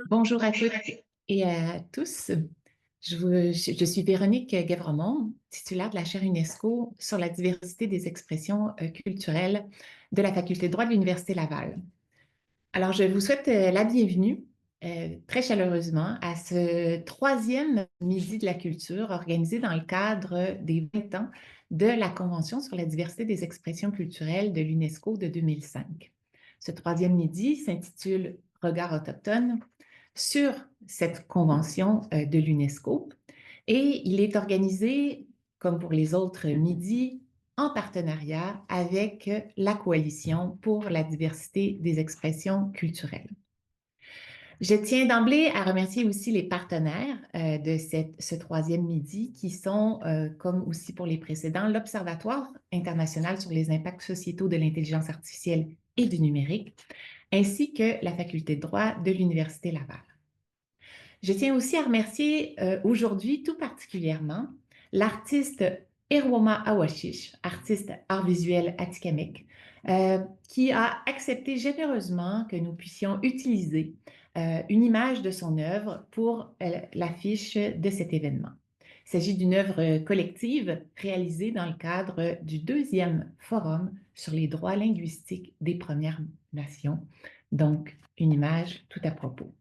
Bonjour à toutes et à tous. Je suis Véronique Guévremont, titulaire de la chaire UNESCO sur la diversité des expressions culturelles de la Faculté de droit de l'Université Laval. Alors, je vous souhaite la bienvenue très chaleureusement à ce troisième Midi de la culture organisé dans le cadre des 20 ans de la Convention sur la diversité des expressions culturelles de l'UNESCO de 2005. Ce troisième midi s'intitule Regard autochtone sur cette convention de l'UNESCO et il est organisé, comme pour les autres midis, en partenariat avec la Coalition pour la diversité des expressions culturelles. Je tiens d'emblée à remercier aussi les partenaires de ce troisième midi qui sont, comme aussi pour les précédents, l'Observatoire international sur les impacts sociétaux de l'intelligence artificielle et du numérique, ainsi que la Faculté de droit de l'Université Laval. Je tiens aussi à remercier aujourd'hui tout particulièrement l'artiste Erwoma Awashish, artiste art visuel atikamekw, qui a accepté généreusement que nous puissions utiliser une image de son œuvre pour l'affiche de cet événement. Il s'agit d'une œuvre collective réalisée dans le cadre du deuxième forum sur les droits linguistiques des Premières Nations, donc une image tout à propos.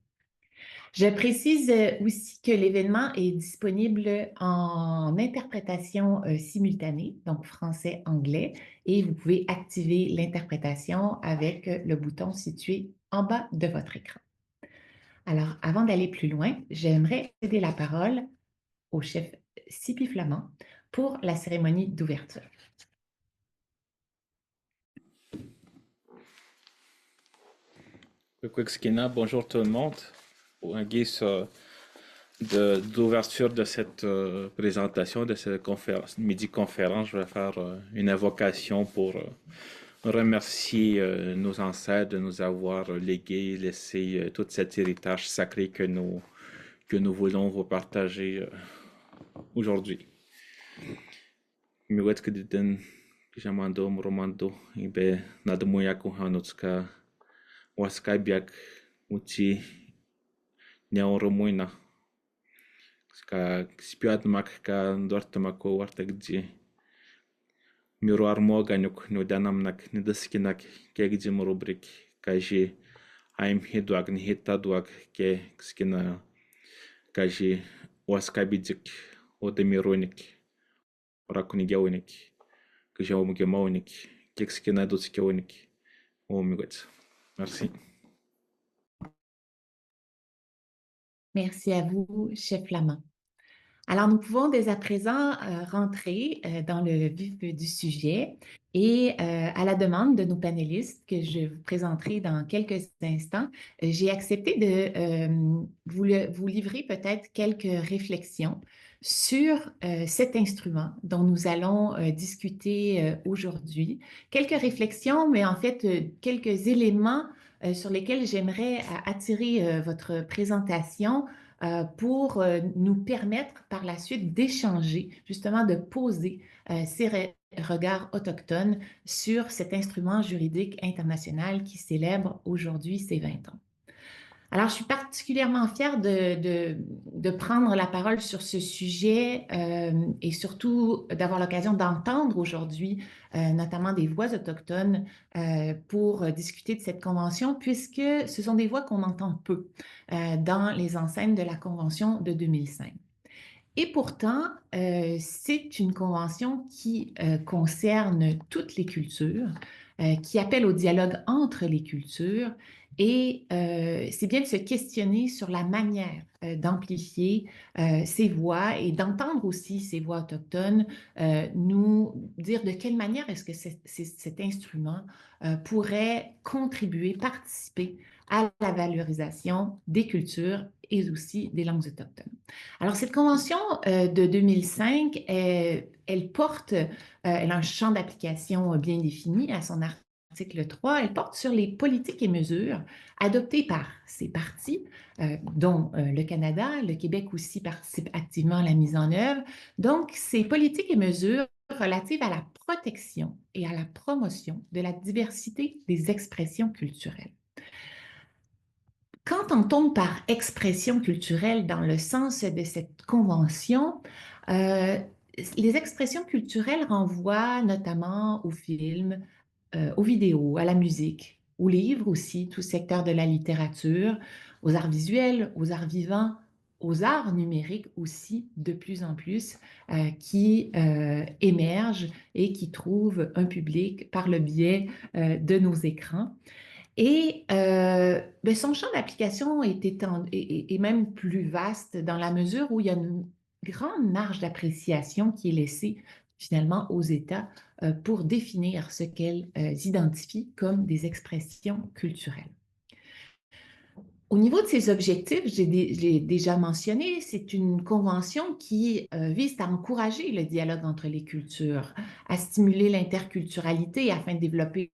Je précise aussi que l'événement est disponible en interprétation simultanée, donc français-anglais, et vous pouvez activer l'interprétation avec le bouton situé en bas de votre écran. Alors, avant d'aller plus loin, j'aimerais céder la parole au chef Sipi Flamand pour la cérémonie d'ouverture. Bonjour tout le monde. En guise d'ouverture de cette présentation, de cette midi-conférence, je vais faire une invocation pour remercier nos ancêtres de nous avoir légué, laissé tout cet héritage sacré que nous voulons vous partager aujourd'hui. Miwet kediden jamando muromando ibe nadumuyaku hanutska waska biak muti neurumuina ka spiat mak ka ndortamak wartagji miro armoganuk no danamnak nidaskinak kegji rubrik kaji aim hiduak ni hitaduak ke skina kaji waska bidik odemironik rakunigeonik kjaumigemaunik kekskina dutskionik omigot. Merci. Merci à vous, chef Flamand. Alors, nous pouvons dès à présent rentrer dans le vif du sujet et à la demande de nos panélistes que je vous présenterai dans quelques instants, j'ai accepté de vous livrer peut-être quelques réflexions sur cet instrument dont nous allons discuter aujourd'hui. Quelques réflexions, mais en fait quelques éléments sur lesquels j'aimerais attirer votre présentation pour nous permettre par la suite d'échanger, justement de poser ces regards autochtones sur cet instrument juridique international qui célèbre aujourd'hui ses 20 ans. Alors, je suis particulièrement fière de prendre la parole sur ce sujet et surtout d'avoir l'occasion d'entendre aujourd'hui notamment des voix autochtones pour discuter de cette convention, puisque ce sont des voix qu'on entend peu dans les enceintes de la Convention de 2005. Et pourtant, c'est une convention qui concerne toutes les cultures, qui appelle au dialogue entre les cultures, et c'est bien de se questionner sur la manière d'amplifier ces voix et d'entendre aussi ces voix autochtones nous dire de quelle manière est-ce que cet instrument pourrait contribuer, participer à la valorisation des cultures et aussi des langues autochtones. Alors, cette convention de 2005, elle porte, elle a un champ d'application bien défini à son article 3. Elle porte sur les politiques et mesures adoptées par ces parties, dont le Canada, le Québec aussi participe activement à la mise en œuvre. Donc, ces politiques et mesures relatives à la protection et à la promotion de la diversité des expressions culturelles. Qu'entend-on par expression culturelle dans le sens de cette convention? Euh, les expressions culturelles renvoient notamment aux films, aux vidéos, à la musique, aux livres aussi, tout secteur de la littérature, aux arts visuels, aux arts vivants, aux arts numériques aussi, de plus en plus, qui émergent et qui trouvent un public par le biais de nos écrans. Et ben, son champ d'application est même plus vaste dans la mesure où il y a une grande marge d'appréciation qui est laissée finalement aux États pour définir ce qu'elles identifient comme des expressions culturelles. Au niveau de ses objectifs, je l'ai déjà mentionné, c'est une convention qui vise à encourager le dialogue entre les cultures, à stimuler l'interculturalité afin de développer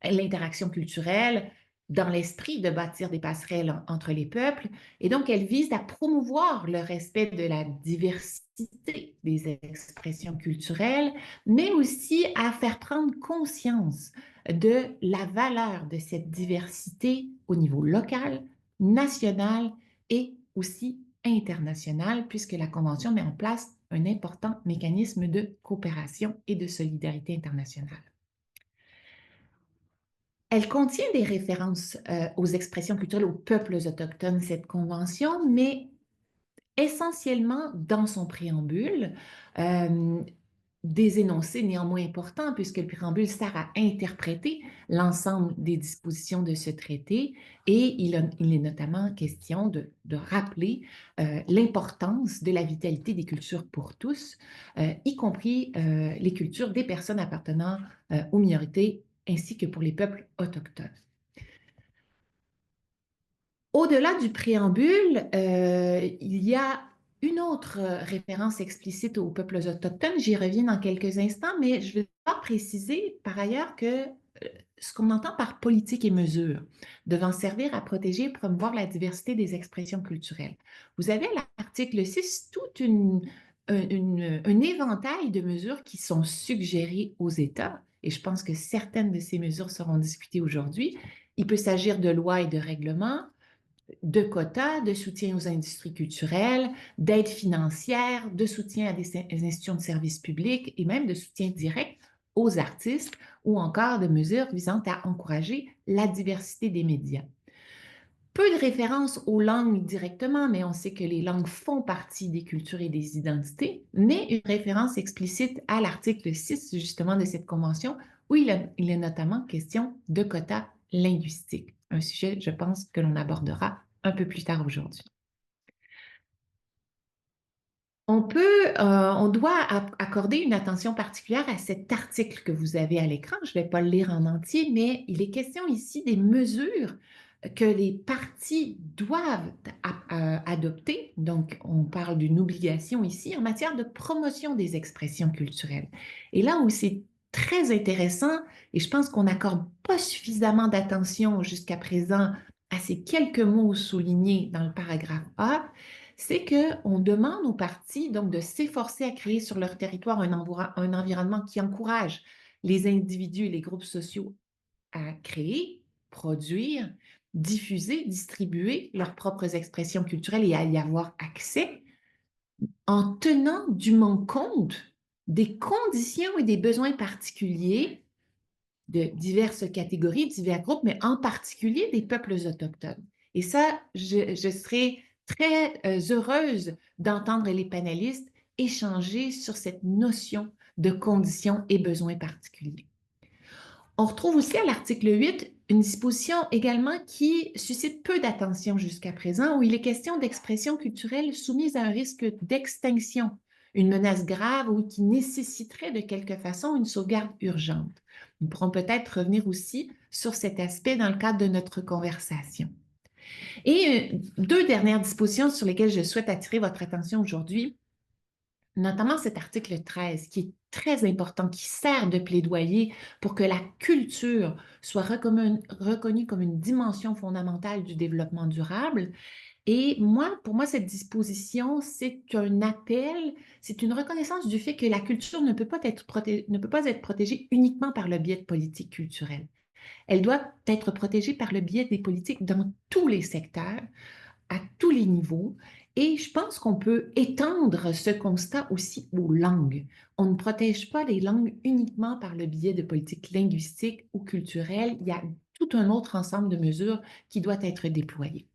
l'interaction culturelle dans l'esprit de bâtir des passerelles entre les peuples. Et donc, elle vise à promouvoir le respect de la diversité des expressions culturelles, mais aussi à faire prendre conscience de la valeur de cette diversité au niveau local, nationale et aussi internationale, puisque la Convention met en place un important mécanisme de coopération et de solidarité internationale. Elle contient des références aux expressions culturelles, aux peuples autochtones, cette convention, mais essentiellement dans son préambule, euh, des énoncés néanmoins importants, puisque le préambule sert à interpréter l'ensemble des dispositions de ce traité et il est notamment question de rappeler l'importance de la vitalité des cultures pour tous, y compris les cultures des personnes appartenant aux minorités ainsi que pour les peuples autochtones. Au-delà du préambule, il y a une autre référence explicite aux peuples autochtones. J'y reviens dans quelques instants, mais je vais pas préciser par ailleurs que ce qu'on entend par politique et mesures devant servir à protéger et promouvoir la diversité des expressions culturelles. Vous avez à l'article 6 un éventail de mesures qui sont suggérées aux États, et je pense que certaines de ces mesures seront discutées aujourd'hui. Il peut s'agir de lois et de règlements, de quotas, de soutien aux industries culturelles, d'aide financière, de soutien à des institutions de services publics et même de soutien direct aux artistes ou encore de mesures visant à encourager la diversité des médias. Peu de références aux langues directement, mais on sait que les langues font partie des cultures et des identités, mais une référence explicite à l'article 6 justement de cette convention où il est notamment question de quotas linguistiques, un sujet, je pense, que l'on abordera un peu plus tard aujourd'hui. On doit accorder une attention particulière à cet article que vous avez à l'écran. Je ne vais pas le lire en entier, mais il est question ici des mesures que les partis doivent adopter. Donc, on parle d'une obligation ici en matière de promotion des expressions culturelles. Et là où c'est très intéressant, et je pense qu'on n'accorde pas suffisamment d'attention jusqu'à présent à ces quelques mots soulignés dans le paragraphe A, c'est qu'on demande aux partis donc de s'efforcer à créer sur leur territoire un environnement qui encourage les individus et les groupes sociaux à créer, produire, diffuser, distribuer leurs propres expressions culturelles et à y avoir accès en tenant dûment compte des conditions et des besoins particuliers de diverses catégories, divers groupes, mais en particulier des peuples autochtones. Et ça, je serais très heureuse d'entendre les panélistes échanger sur cette notion de conditions et besoins particuliers. On retrouve aussi à l'article 8 une disposition également qui suscite peu d'attention jusqu'à présent, où il est question d'expressions culturelles soumises à un risque d'extinction, une menace grave ou qui nécessiterait de quelque façon une sauvegarde urgente. Nous pourrons peut-être revenir aussi sur cet aspect dans le cadre de notre conversation. Et deux dernières dispositions sur lesquelles je souhaite attirer votre attention aujourd'hui, notamment cet article 13 qui est très important, qui sert de plaidoyer pour que la culture soit reconnue comme une dimension fondamentale du développement durable. Et moi, pour moi, cette disposition, c'est un appel, c'est une reconnaissance du fait que la culture ne peut pas être protégée uniquement par le biais de politiques culturelles. Elle doit être protégée par le biais des politiques dans tous les secteurs, à tous les niveaux. Et je pense qu'on peut étendre ce constat aussi aux langues. On ne protège pas les langues uniquement par le biais de politiques linguistiques ou culturelles. Il y a tout un autre ensemble de mesures qui doit être déployé.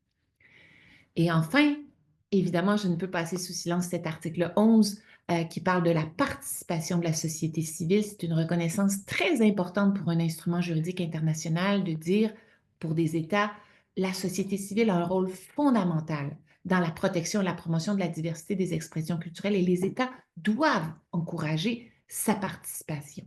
Et enfin, évidemment, je ne peux passer sous silence cet article 11 qui parle de la participation de la société civile. C'est une reconnaissance très importante pour un instrument juridique international de dire, pour des États, la société civile a un rôle fondamental dans la protection et la promotion de la diversité des expressions culturelles et les États doivent encourager sa participation.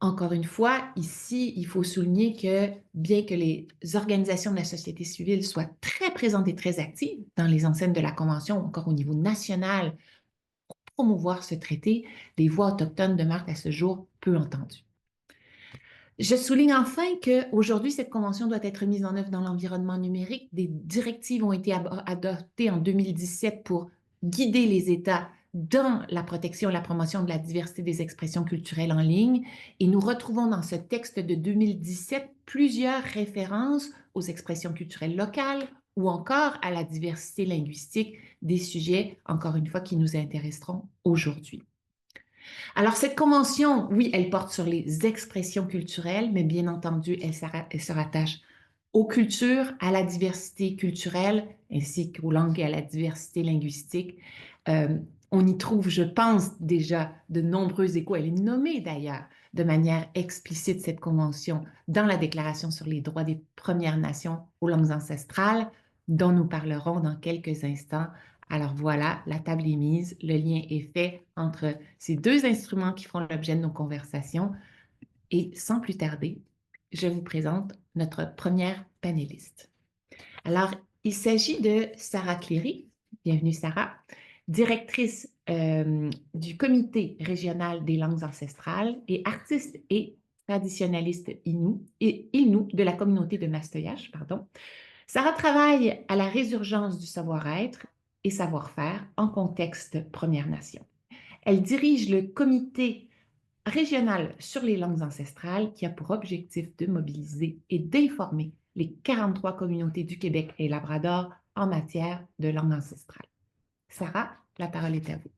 Encore une fois, ici, il faut souligner que bien que les organisations de la société civile soient très présentes et très actives dans les enseignes de la Convention, encore au niveau national, pour promouvoir ce traité, les voix autochtones demeurent à ce jour peu entendues. Je souligne enfin qu'aujourd'hui, cette convention doit être mise en œuvre dans l'environnement numérique. Des directives ont été adoptées en 2017 pour guider les États dans la protection et la promotion de la diversité des expressions culturelles en ligne. Et nous retrouvons dans ce texte de 2017 plusieurs références aux expressions culturelles locales ou encore à la diversité linguistique, des sujets, encore une fois, qui nous intéresseront aujourd'hui. Alors, cette convention, oui, elle porte sur les expressions culturelles, mais bien entendu, elle se rattache aux cultures, à la diversité culturelle, ainsi qu'aux langues et à la diversité linguistique. On y trouve, je pense, déjà de nombreux échos. Elle est nommée d'ailleurs de manière explicite, cette convention, dans la Déclaration sur les droits des Premières Nations aux langues ancestrales, dont nous parlerons dans quelques instants. Alors voilà, la table est mise, le lien est fait entre ces deux instruments qui font l'objet de nos conversations. Et sans plus tarder, je vous présente notre première panéliste. Alors, il s'agit de Sarah Cléry. Bienvenue, Sarah, directrice du Comité régional des langues ancestrales et artiste et traditionnaliste Innu de la communauté de Nastoyache, pardon. Sarah travaille à la résurgence du savoir-être et savoir-faire en contexte Première Nation. Elle dirige le comité régional sur les langues ancestrales qui a pour objectif de mobiliser et d'informer les 43 communautés du Québec et Labrador en matière de langue ancestrale. Sarah, la parole est à vous.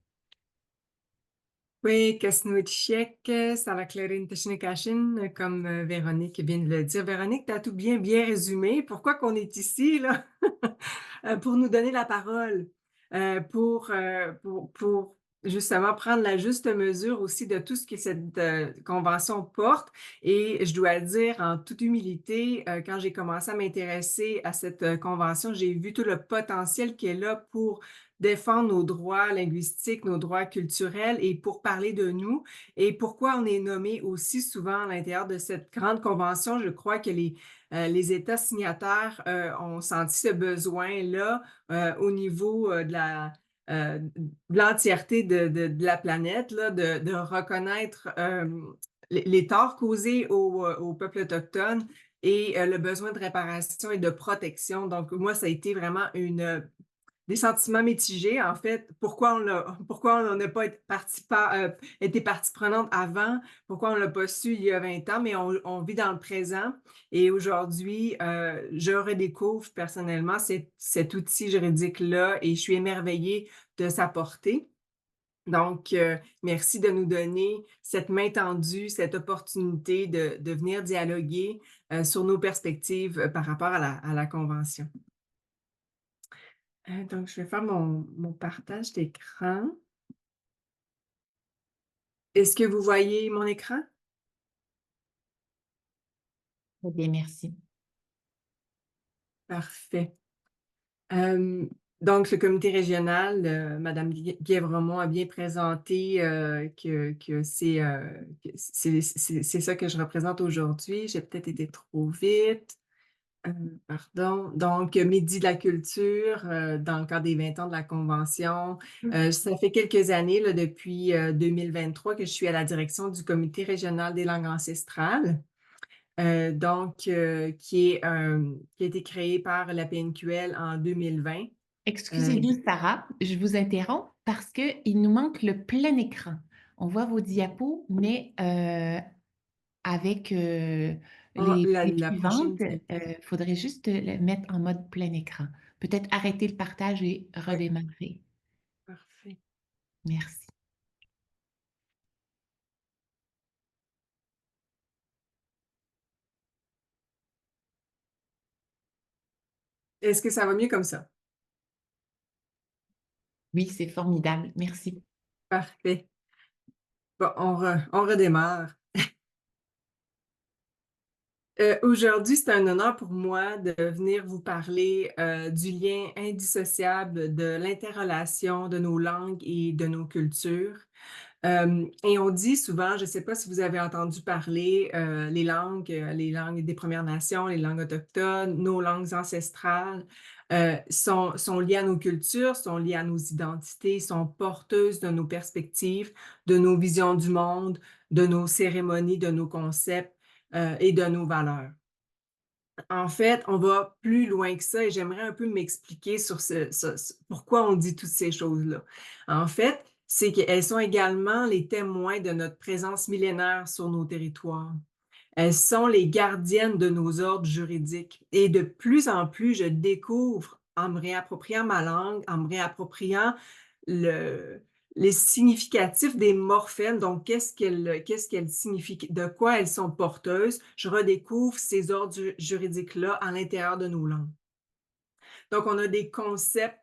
Oui, Kasnouitchek, Salaklerin Tachnikachin, comme Véronique vient de le dire. Véronique, tu as tout bien résumé. Pourquoi qu'on est ici, là? Pour nous donner la parole, pour justement prendre la juste mesure aussi de tout ce que cette convention porte. Et je dois dire en toute humilité, quand j'ai commencé à m'intéresser à cette convention, j'ai vu tout le potentiel qu'elle a pour défendre nos droits linguistiques, nos droits culturels et pour parler de nous. Et pourquoi on est nommé aussi souvent à l'intérieur de cette grande convention, je crois que les États signataires ont senti ce besoin-là au niveau de l'entièreté de la planète, là, de reconnaître les torts causés aux peuples autochtones et le besoin de réparation et de protection. Donc, moi, ça a été vraiment des sentiments mitigés, en fait. Pourquoi on n'a pas été partie prenante avant? Pourquoi on ne l'a pas su il y a 20 ans? Mais on vit dans le présent. Et aujourd'hui, je redécouvre personnellement cet outil juridique-là et je suis émerveillée de sa portée. Donc, merci de nous donner cette main tendue, cette opportunité de venir dialoguer sur nos perspectives par rapport à la Convention. Donc, je vais faire mon partage d'écran. Est-ce que vous voyez mon écran? Très bien, merci. Parfait. Donc, le comité régional, Mme Guèvremont a bien présenté que c'est ça que je représente aujourd'hui. J'ai peut-être été trop vite. Pardon. Donc, Midi de la culture, dans le cadre des 20 ans de la Convention. Ça fait quelques années, là, depuis 2023, que je suis à la direction du Comité régional des langues ancestrales, qui a été créé par la PNQL en 2020. Excusez-nous, Sarah, je vous interromps parce qu'il nous manque le plein écran. On voit vos diapos, mais avec Les La prochaine suivantes, diapo. faudrait juste le mettre en mode plein écran. Peut-être arrêter le partage et Oui, redémarrer. parfait. Merci. Est-ce que ça va mieux comme ça? Oui, c'est formidable. Merci. Parfait. Bon, on redémarre. Aujourd'hui, c'est un honneur pour moi de venir vous parler du lien indissociable de l'interrelation de nos langues et de nos cultures. Et on dit souvent, je ne sais pas si vous avez entendu parler, les langues des Premières Nations, les langues autochtones, nos langues ancestrales, sont liées à nos cultures, sont liées à nos identités, sont porteuses de nos perspectives, de nos visions du monde, de nos cérémonies, de nos concepts, et de nos valeurs. En fait, on va plus loin que ça et j'aimerais un peu m'expliquer sur pourquoi on dit toutes ces choses-là. En fait, c'est qu'elles sont également les témoins de notre présence millénaire sur nos territoires. Elles sont les gardiennes de nos ordres juridiques. Et de plus en plus, je découvre, en me réappropriant ma langue, en me réappropriant le, les significatifs des morphèmes, donc qu'est-ce qu'elles signifient, de quoi elles sont porteuses, je redécouvre ces ordres juridiques-là à l'intérieur de nos langues. Donc, on a des concepts,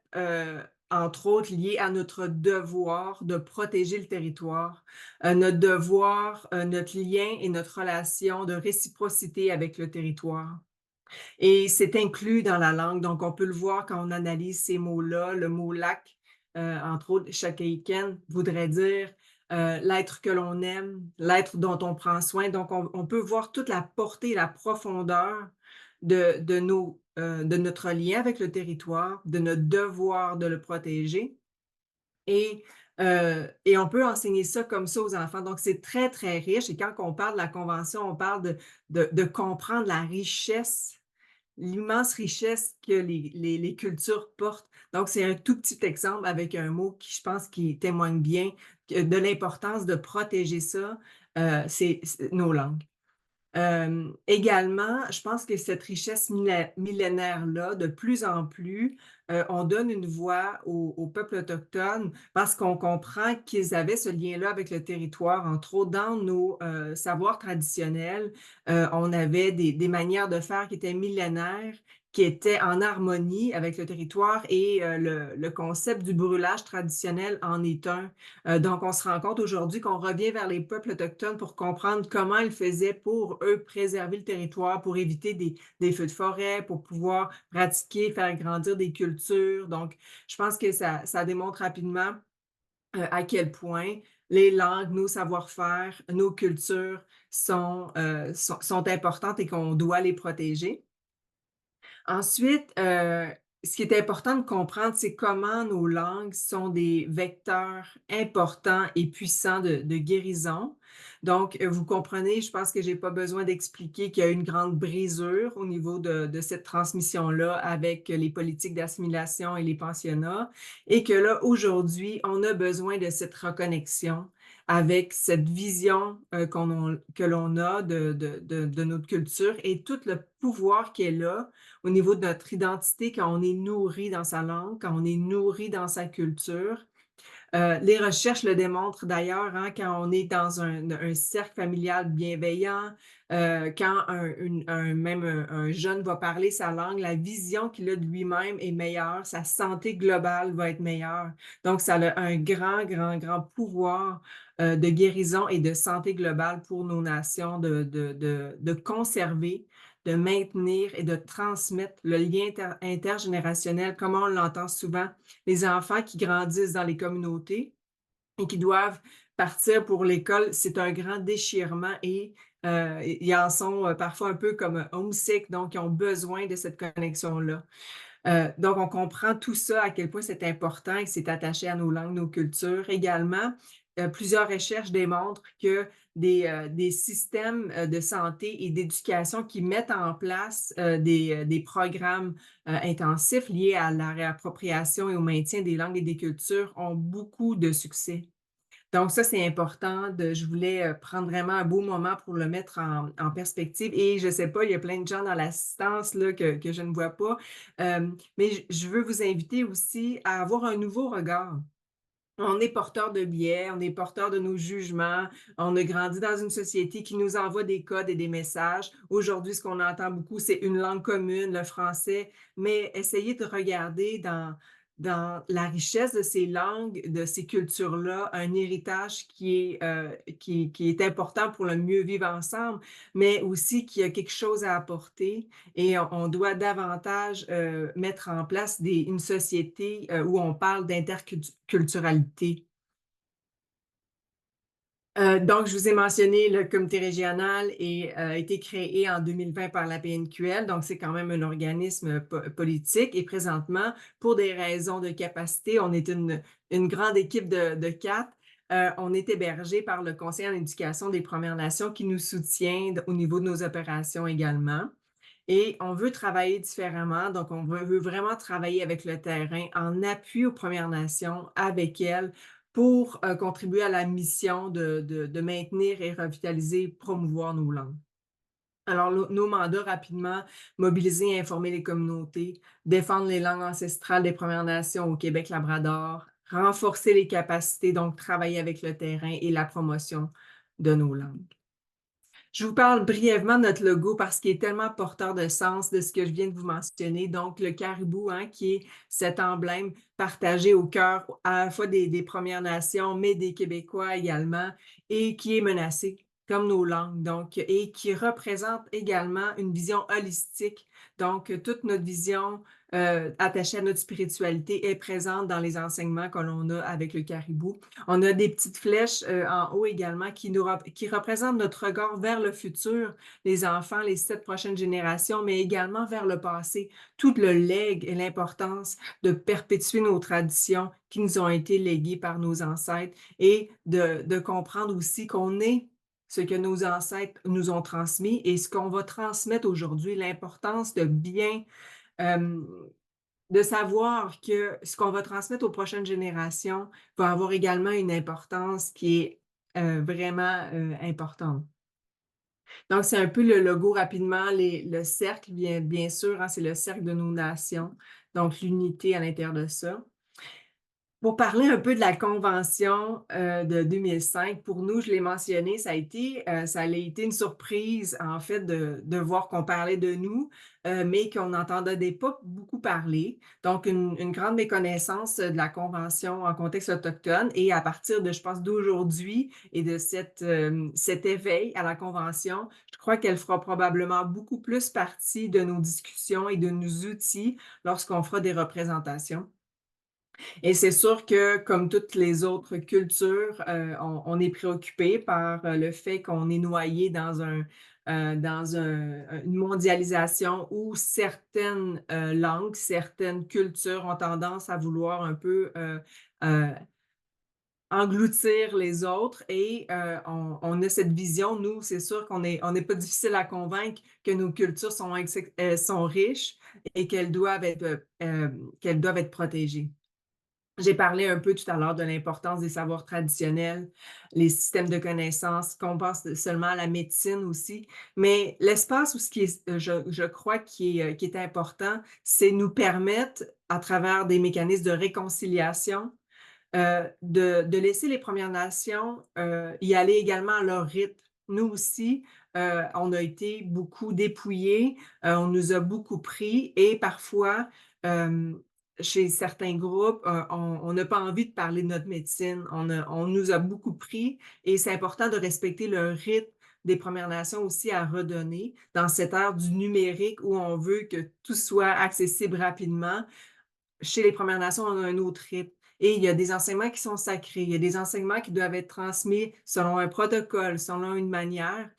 entre autres, liés à notre devoir de protéger le territoire, notre devoir, notre lien et notre relation de réciprocité avec le territoire. Et c'est inclus dans la langue, donc on peut le voir quand on analyse ces mots-là. Le mot lac, entre autres, Shakeiken, voudrait dire l'être que l'on aime, l'être dont on prend soin. Donc, on peut voir toute la portée et la profondeur de notre lien avec le territoire, de notre devoir de le protéger. Et on peut enseigner ça comme ça aux enfants. Donc, c'est très, très riche. Et quand on parle de la Convention, on parle de comprendre la richesse, l'immense richesse que les cultures portent. Donc, c'est un tout petit exemple avec un mot qui, je pense, qui témoigne bien de l'importance de protéger ça, c'est nos langues. Également, je pense que cette richesse millénaire-là, de plus en plus, on donne une voix aux peuples autochtones parce qu'on comprend qu'ils avaient ce lien-là avec le territoire. Entre autres, dans nos savoirs traditionnels, on avait des manières de faire qui étaient millénaires, qui étaient en harmonie avec le territoire et le concept du brûlage traditionnel en est un. Donc, on se rend compte aujourd'hui qu'on revient vers les peuples autochtones pour comprendre comment ils faisaient pour, eux, préserver le territoire, pour éviter des feux de forêt, pour pouvoir pratiquer, faire grandir des cultures. Donc, je pense que ça démontre rapidement à quel point les langues, nos savoir-faire, nos cultures sont importantes et qu'on doit les protéger. Ensuite, ce qui est important de comprendre, c'est comment nos langues sont des vecteurs importants et puissants de guérison. Donc, vous comprenez, je pense que j'ai pas besoin d'expliquer qu'il y a une grande brisure au niveau de cette transmission-là avec les politiques d'assimilation et les pensionnats et que là, aujourd'hui, on a besoin de cette reconnexion avec cette vision que l'on a de notre culture et tout le pouvoir qu'elle a au niveau de notre identité quand on est nourri dans sa langue, quand on est nourri dans sa culture. Les recherches le démontrent d'ailleurs, hein, quand on est dans un cercle familial bienveillant, quand même un jeune va parler sa langue, la vision qu'il a de lui-même est meilleure, sa santé globale va être meilleure. Donc, ça a un grand, grand, grand pouvoir de guérison et de santé globale pour nos nations de conserver, de maintenir et de transmettre le lien intergénérationnel, comme on l'entend souvent, les enfants qui grandissent dans les communautés et qui doivent partir pour l'école, c'est un grand déchirement et ils en sont parfois un peu comme homesick, donc ils ont besoin de cette connexion-là. Donc, on comprend tout ça, à quel point c'est important et que c'est attaché à nos langues, nos cultures. Également, plusieurs recherches démontrent que des systèmes de santé et d'éducation qui mettent en place des programmes intensifs liés à la réappropriation et au maintien des langues et des cultures ont beaucoup de succès. Donc ça, c'est important je voulais, prendre vraiment un beau moment pour le mettre en perspective et je sais pas, il y a plein de gens dans l'assistance là que je ne vois pas, mais je veux vous inviter aussi à avoir un nouveau regard. On est porteur de biais, on est porteur de nos jugements, on a grandi dans une société qui nous envoie des codes et des messages. Aujourd'hui, ce qu'on entend beaucoup, c'est une langue commune, le français, mais essayez de regarder dans la richesse de ces langues, de ces cultures-là, un héritage qui est important pour le mieux vivre ensemble, mais aussi qui a quelque chose à apporter et on doit davantage, mettre en place une société, où on parle d'interculturalité. Donc, je vous ai mentionné, le comité régional a été créé en 2020 par la PNQL, donc c'est quand même un organisme politique et présentement, pour des raisons de capacité, on est une grande équipe de 4. On est hébergé par le Conseil en éducation des Premières Nations qui nous soutient au niveau de nos opérations également. Et on veut travailler différemment, donc on veut vraiment travailler avec le terrain en appui aux Premières Nations, avec elles, pour contribuer à la mission de maintenir et revitaliser, promouvoir nos langues. Alors, nos mandats, rapidement, mobiliser et informer les communautés, défendre les langues ancestrales des Premières Nations au Québec-Labrador, renforcer les capacités, donc travailler avec le terrain et la promotion de nos langues. Je vous parle brièvement de notre logo parce qu'il est tellement porteur de sens de ce que je viens de vous mentionner. Donc, le caribou, hein, qui est cet emblème partagé au cœur à la fois des Premières Nations, mais des Québécois également, et qui est menacé, comme nos langues, donc, et qui représente également une vision holistique. Donc, toute notre vision attachée à notre spiritualité est présente dans les enseignements que l'on a avec le caribou. On a des petites flèches en haut également qui représentent notre regard vers le futur, les enfants, les 7 prochaines générations, mais également vers le passé, tout le legs et l'importance de perpétuer nos traditions qui nous ont été léguées par nos ancêtres et de comprendre aussi qu'on est ce que nos ancêtres nous ont transmis et ce qu'on va transmettre aujourd'hui, l'importance de bien euh, de savoir que ce qu'on va transmettre aux prochaines générations va avoir également une importance qui est vraiment importante. Donc, c'est un peu le logo rapidement, le cercle, bien sûr, hein, c'est le cercle de nos nations, donc l'unité à l'intérieur de ça. Pour parler un peu de la convention de 2005, pour nous, je l'ai mentionné, ça a été une surprise, en fait, de voir qu'on parlait de nous, mais qu'on n'entendait pas beaucoup parler. Donc, une grande méconnaissance de la convention en contexte autochtone. Et à partir de, je pense, d'aujourd'hui et de cet éveil à la convention, je crois qu'elle fera probablement beaucoup plus partie de nos discussions et de nos outils lorsqu'on fera des représentations. Et c'est sûr que, comme toutes les autres cultures, on est préoccupé par le fait qu'on est noyé dans une mondialisation où certaines langues, certaines cultures ont tendance à vouloir un peu euh, engloutir les autres et on a cette vision, nous, c'est sûr on n'est pas difficile à convaincre que nos cultures sont riches et qu'elles doivent être protégées. J'ai parlé un peu tout à l'heure de l'importance des savoirs traditionnels, les systèmes de connaissances, qu'on pense seulement à la médecine aussi. Mais l'espace où ce qui est, je crois, qui est important, c'est nous permettre, à travers des mécanismes de réconciliation, de laisser les Premières Nations y aller également à leur rythme. Nous aussi, on a été beaucoup dépouillés, on nous a beaucoup pris et parfois, chez certains groupes, on n'a pas envie de parler de notre médecine. On nous a beaucoup pris et c'est important de respecter le rythme des Premières Nations aussi à redonner dans cette ère du numérique où on veut que tout soit accessible rapidement. Chez les Premières Nations, on a un autre rythme. Et il y a des enseignements qui sont sacrés, il y a des enseignements qui doivent être transmis selon un protocole, selon une manière.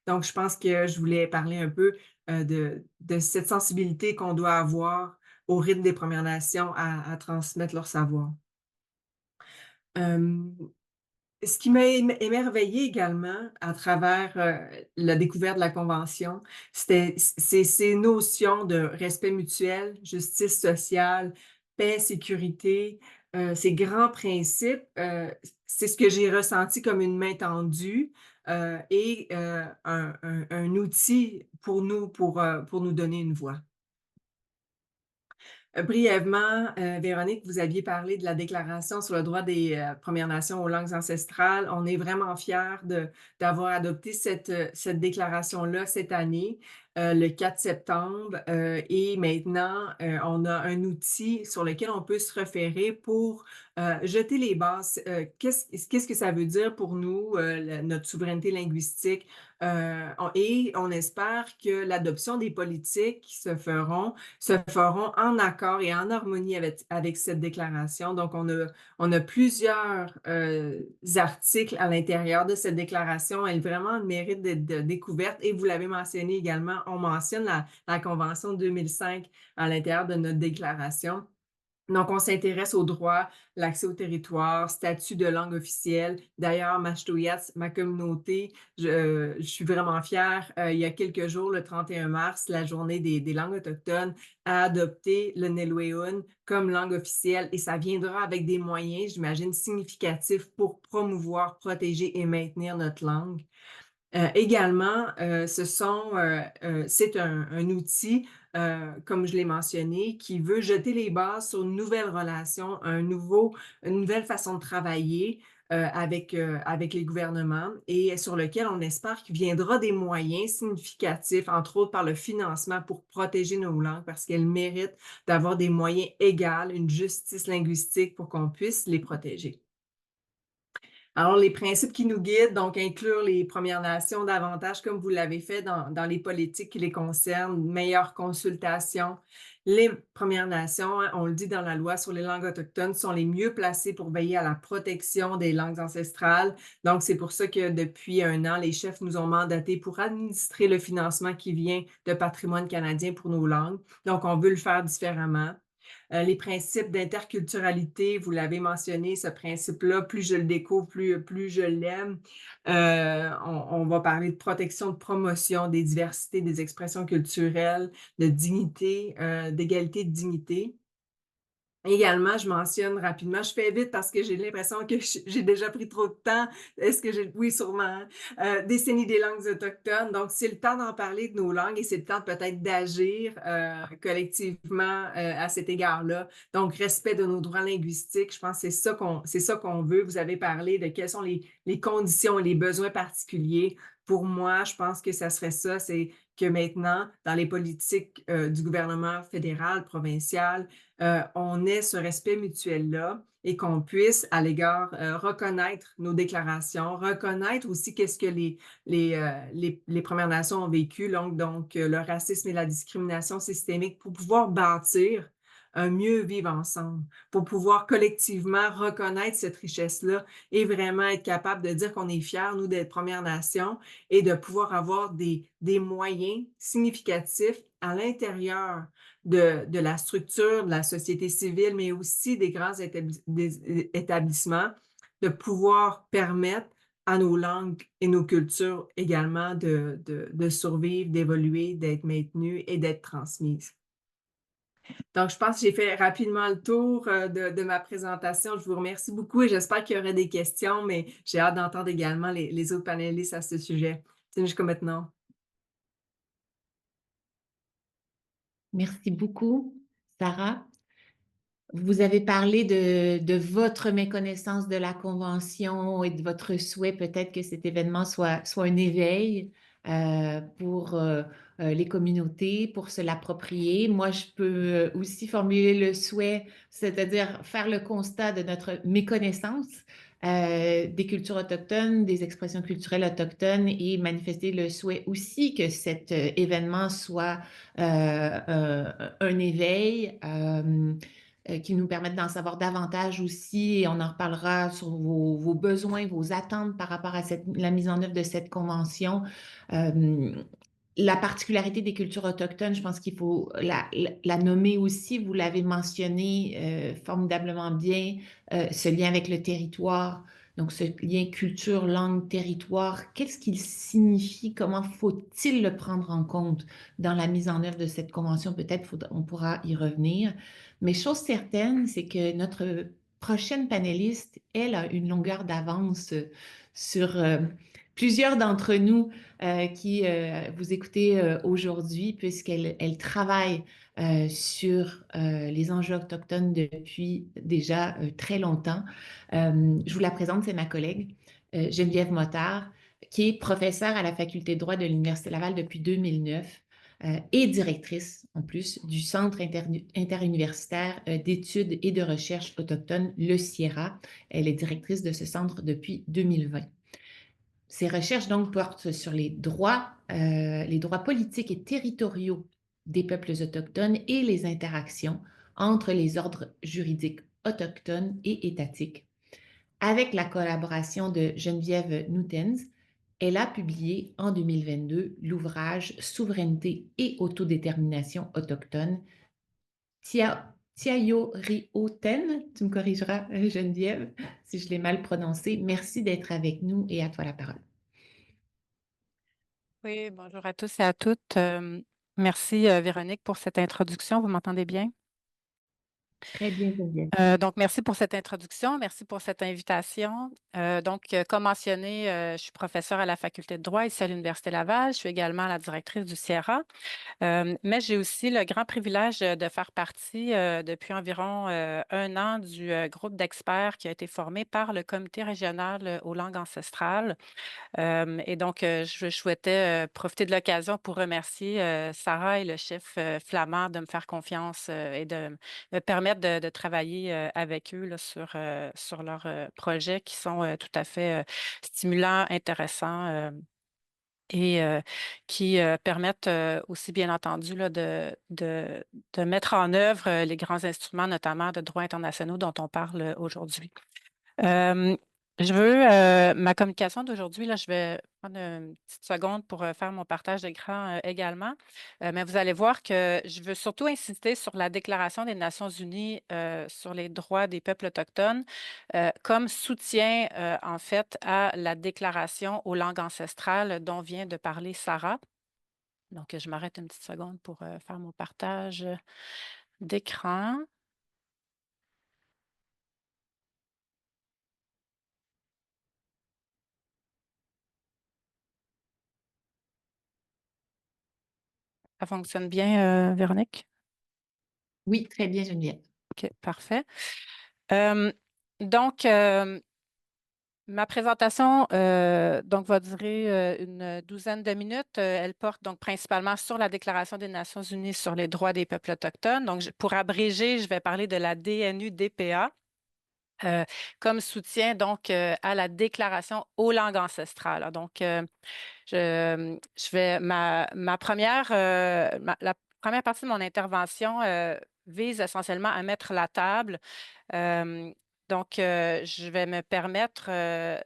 Donc, je pense que je voulais parler un peu de cette sensibilité qu'on doit avoir au rythme des Premières Nations à transmettre leur savoir. Ce qui m'a émerveillée également à travers la découverte de la Convention, c'est ces notions de respect mutuel, justice sociale, paix, sécurité, ces grands principes, c'est ce que j'ai ressenti comme une main tendue, et un outil pour nous donner une voix. Brièvement, Véronique, vous aviez parlé de la Déclaration sur le droit des, Premières Nations aux langues ancestrales. On est vraiment fiers d'avoir adopté cette déclaration-là cette année, le 4 septembre, et maintenant, on a un outil sur lequel on peut se référer pour, jeter les bases. Qu'est-ce que ça veut dire pour nous, notre souveraineté linguistique? Et on espère que l'adoption des politiques qui se feront en accord et en harmonie avec cette déclaration. Donc, on a plusieurs articles à l'intérieur de cette déclaration. Elle vraiment mérite d'être découverte. Et vous l'avez mentionné également, on mentionne la Convention 2005 à l'intérieur de notre déclaration. Donc, on s'intéresse aux droits, l'accès au territoire, statut de langue officielle. D'ailleurs, Mashtouiats, ma communauté, je suis vraiment fière. Il y a quelques jours, le 31 mars, la journée des langues autochtones, a adopté le Nelwéun comme langue officielle et ça viendra avec des moyens, j'imagine, significatifs pour promouvoir, protéger et maintenir notre langue. Également, c'est un outil, comme je l'ai mentionné, qui veut jeter les bases sur une nouvelle relation, une nouvelle façon de travailler, avec les gouvernements et sur lequel on espère qu'il viendra des moyens significatifs, entre autres par le financement pour protéger nos langues parce qu'elles méritent d'avoir des moyens égaux, une justice linguistique pour qu'on puisse les protéger. Alors, les principes qui nous guident, donc inclure les Premières Nations davantage, comme vous l'avez fait dans les politiques qui les concernent, meilleure consultation. Les Premières Nations, hein, on le dit dans la loi sur les langues autochtones, sont les mieux placées pour veiller à la protection des langues ancestrales. Donc, c'est pour ça que depuis un an, les chefs nous ont mandatés pour administrer le financement qui vient de Patrimoine canadien pour nos langues. Donc, on veut le faire différemment. Les principes d'interculturalité, vous l'avez mentionné, ce principe-là, plus je le découvre, plus je l'aime. On va parler de protection, de promotion des diversités, des expressions culturelles, de dignité, d'égalité de dignité. Également, je mentionne rapidement, je fais vite parce que j'ai l'impression que j'ai déjà pris trop de temps. Est-ce que j'ai oui, sûrement, décennie des langues autochtones. Donc, c'est le temps d'en parler de nos langues et c'est le temps peut-être d'agir, collectivement, à cet égard-là. Donc, respect de nos droits linguistiques, je pense que c'est ça qu'on veut. Vous avez parlé de quelles sont les conditions et les besoins particuliers. Pour moi, je pense que ça serait ça, c'est que maintenant, dans les politiques, du gouvernement fédéral, provincial, on ait ce respect mutuel-là et qu'on puisse, à l'égard, reconnaître nos déclarations, reconnaître aussi qu'est-ce que les Premières Nations ont vécu, donc le racisme et la discrimination systémique pour pouvoir bâtir un mieux vivre ensemble, pour pouvoir collectivement reconnaître cette richesse-là et vraiment être capable de dire qu'on est fiers, nous, d'être Premières Nations et de pouvoir avoir des moyens significatifs à l'intérieur de la structure, de la société civile, mais aussi des grands établissements, de pouvoir permettre à nos langues et nos cultures également de survivre, d'évoluer, d'être maintenues et d'être transmises. Donc, je pense que j'ai fait rapidement le tour de ma présentation. Je vous remercie beaucoup et j'espère qu'il y aurait des questions, mais j'ai hâte d'entendre également les autres panélistes à ce sujet. C'est jusqu'à maintenant. Merci beaucoup, Sarah. Vous avez parlé de votre méconnaissance de la Convention et de votre souhait peut-être que cet événement soit un éveil pour les communautés, pour se l'approprier. Moi, je peux aussi formuler le souhait, c'est-à-dire faire le constat de notre méconnaissance des cultures autochtones, des expressions culturelles autochtones et manifester le souhait aussi que cet événement soit un éveil. Qui nous permettent d'en savoir davantage aussi. Et on en reparlera sur vos besoins, vos attentes par rapport à la mise en œuvre de cette convention. La particularité des cultures autochtones, je pense qu'il faut la nommer aussi. Vous l'avez mentionné formidablement bien, ce lien avec le territoire. Donc, ce lien culture, langue, territoire, qu'est-ce qu'il signifie? Comment faut-il le prendre en compte dans la mise en œuvre de cette convention? Peut-être on pourra y revenir. Mais chose certaine, c'est que notre prochaine panéliste, elle a une longueur d'avance sur plusieurs d'entre nous qui vous écoutez aujourd'hui, puisqu'elle travaille sur les enjeux autochtones depuis déjà très longtemps. Je vous la présente, c'est ma collègue Geneviève Motard, qui est professeure à la faculté de droit de l'Université Laval depuis 2009 et directrice, en plus, du Centre interuniversitaire d'études et de recherche autochtones, le Sierra. Elle est directrice de ce centre depuis 2020. Ses recherches, donc, portent sur les droits politiques et territoriaux des peuples autochtones et les interactions entre les ordres juridiques autochtones et étatiques. Avec la collaboration de Geneviève Nuttens, elle a publié en 2022 l'ouvrage Souveraineté et autodétermination autochtone. Tiayorioten, tu me corrigeras, Geneviève, si je l'ai mal prononcé. Merci d'être avec nous et à toi la parole. Oui, bonjour à tous et à toutes. Merci Véronique pour cette introduction. Vous m'entendez bien? Très bien, Geneviève. Donc, merci pour cette introduction, merci pour cette invitation. Comme mentionné, je suis professeure à la faculté de droit ici à l'Université Laval. Je suis également la directrice du Sierra. Mais j'ai aussi le grand privilège de faire partie depuis environ 1 an du groupe d'experts qui a été formé par le Comité régional aux langues ancestrales. Je souhaitais profiter de l'occasion pour remercier Sarah et le chef flamand de me faire confiance et de me permettre de travailler avec eux là, sur leurs projets qui sont tout à fait stimulants, intéressants et qui permettent aussi, bien entendu, là, de mettre en œuvre les grands instruments, notamment de droit internationaux dont on parle aujourd'hui. Euh, ma communication d'aujourd'hui, là, je vais prendre une petite seconde pour faire mon partage d'écran également. Mais vous allez voir que je veux surtout insister sur la Déclaration des Nations unies sur les droits des peuples autochtones comme soutien, en fait, à la Déclaration aux langues ancestrales dont vient de parler Sarah. Donc, je m'arrête une petite seconde pour faire mon partage d'écran. Ça fonctionne bien, Véronique? Oui, très bien, Geneviève. OK, parfait. Euh, donc, ma présentation va durer une douzaine de minutes. Elle porte donc principalement sur la Déclaration des Nations unies sur les droits des peuples autochtones. Donc, pour abréger, je vais parler de la DNU-DPA. Comme soutien donc à la déclaration aux langues ancestrales. Donc, je vais ma première la première partie de mon intervention vise essentiellement à mettre la table. Euh, je vais me permettre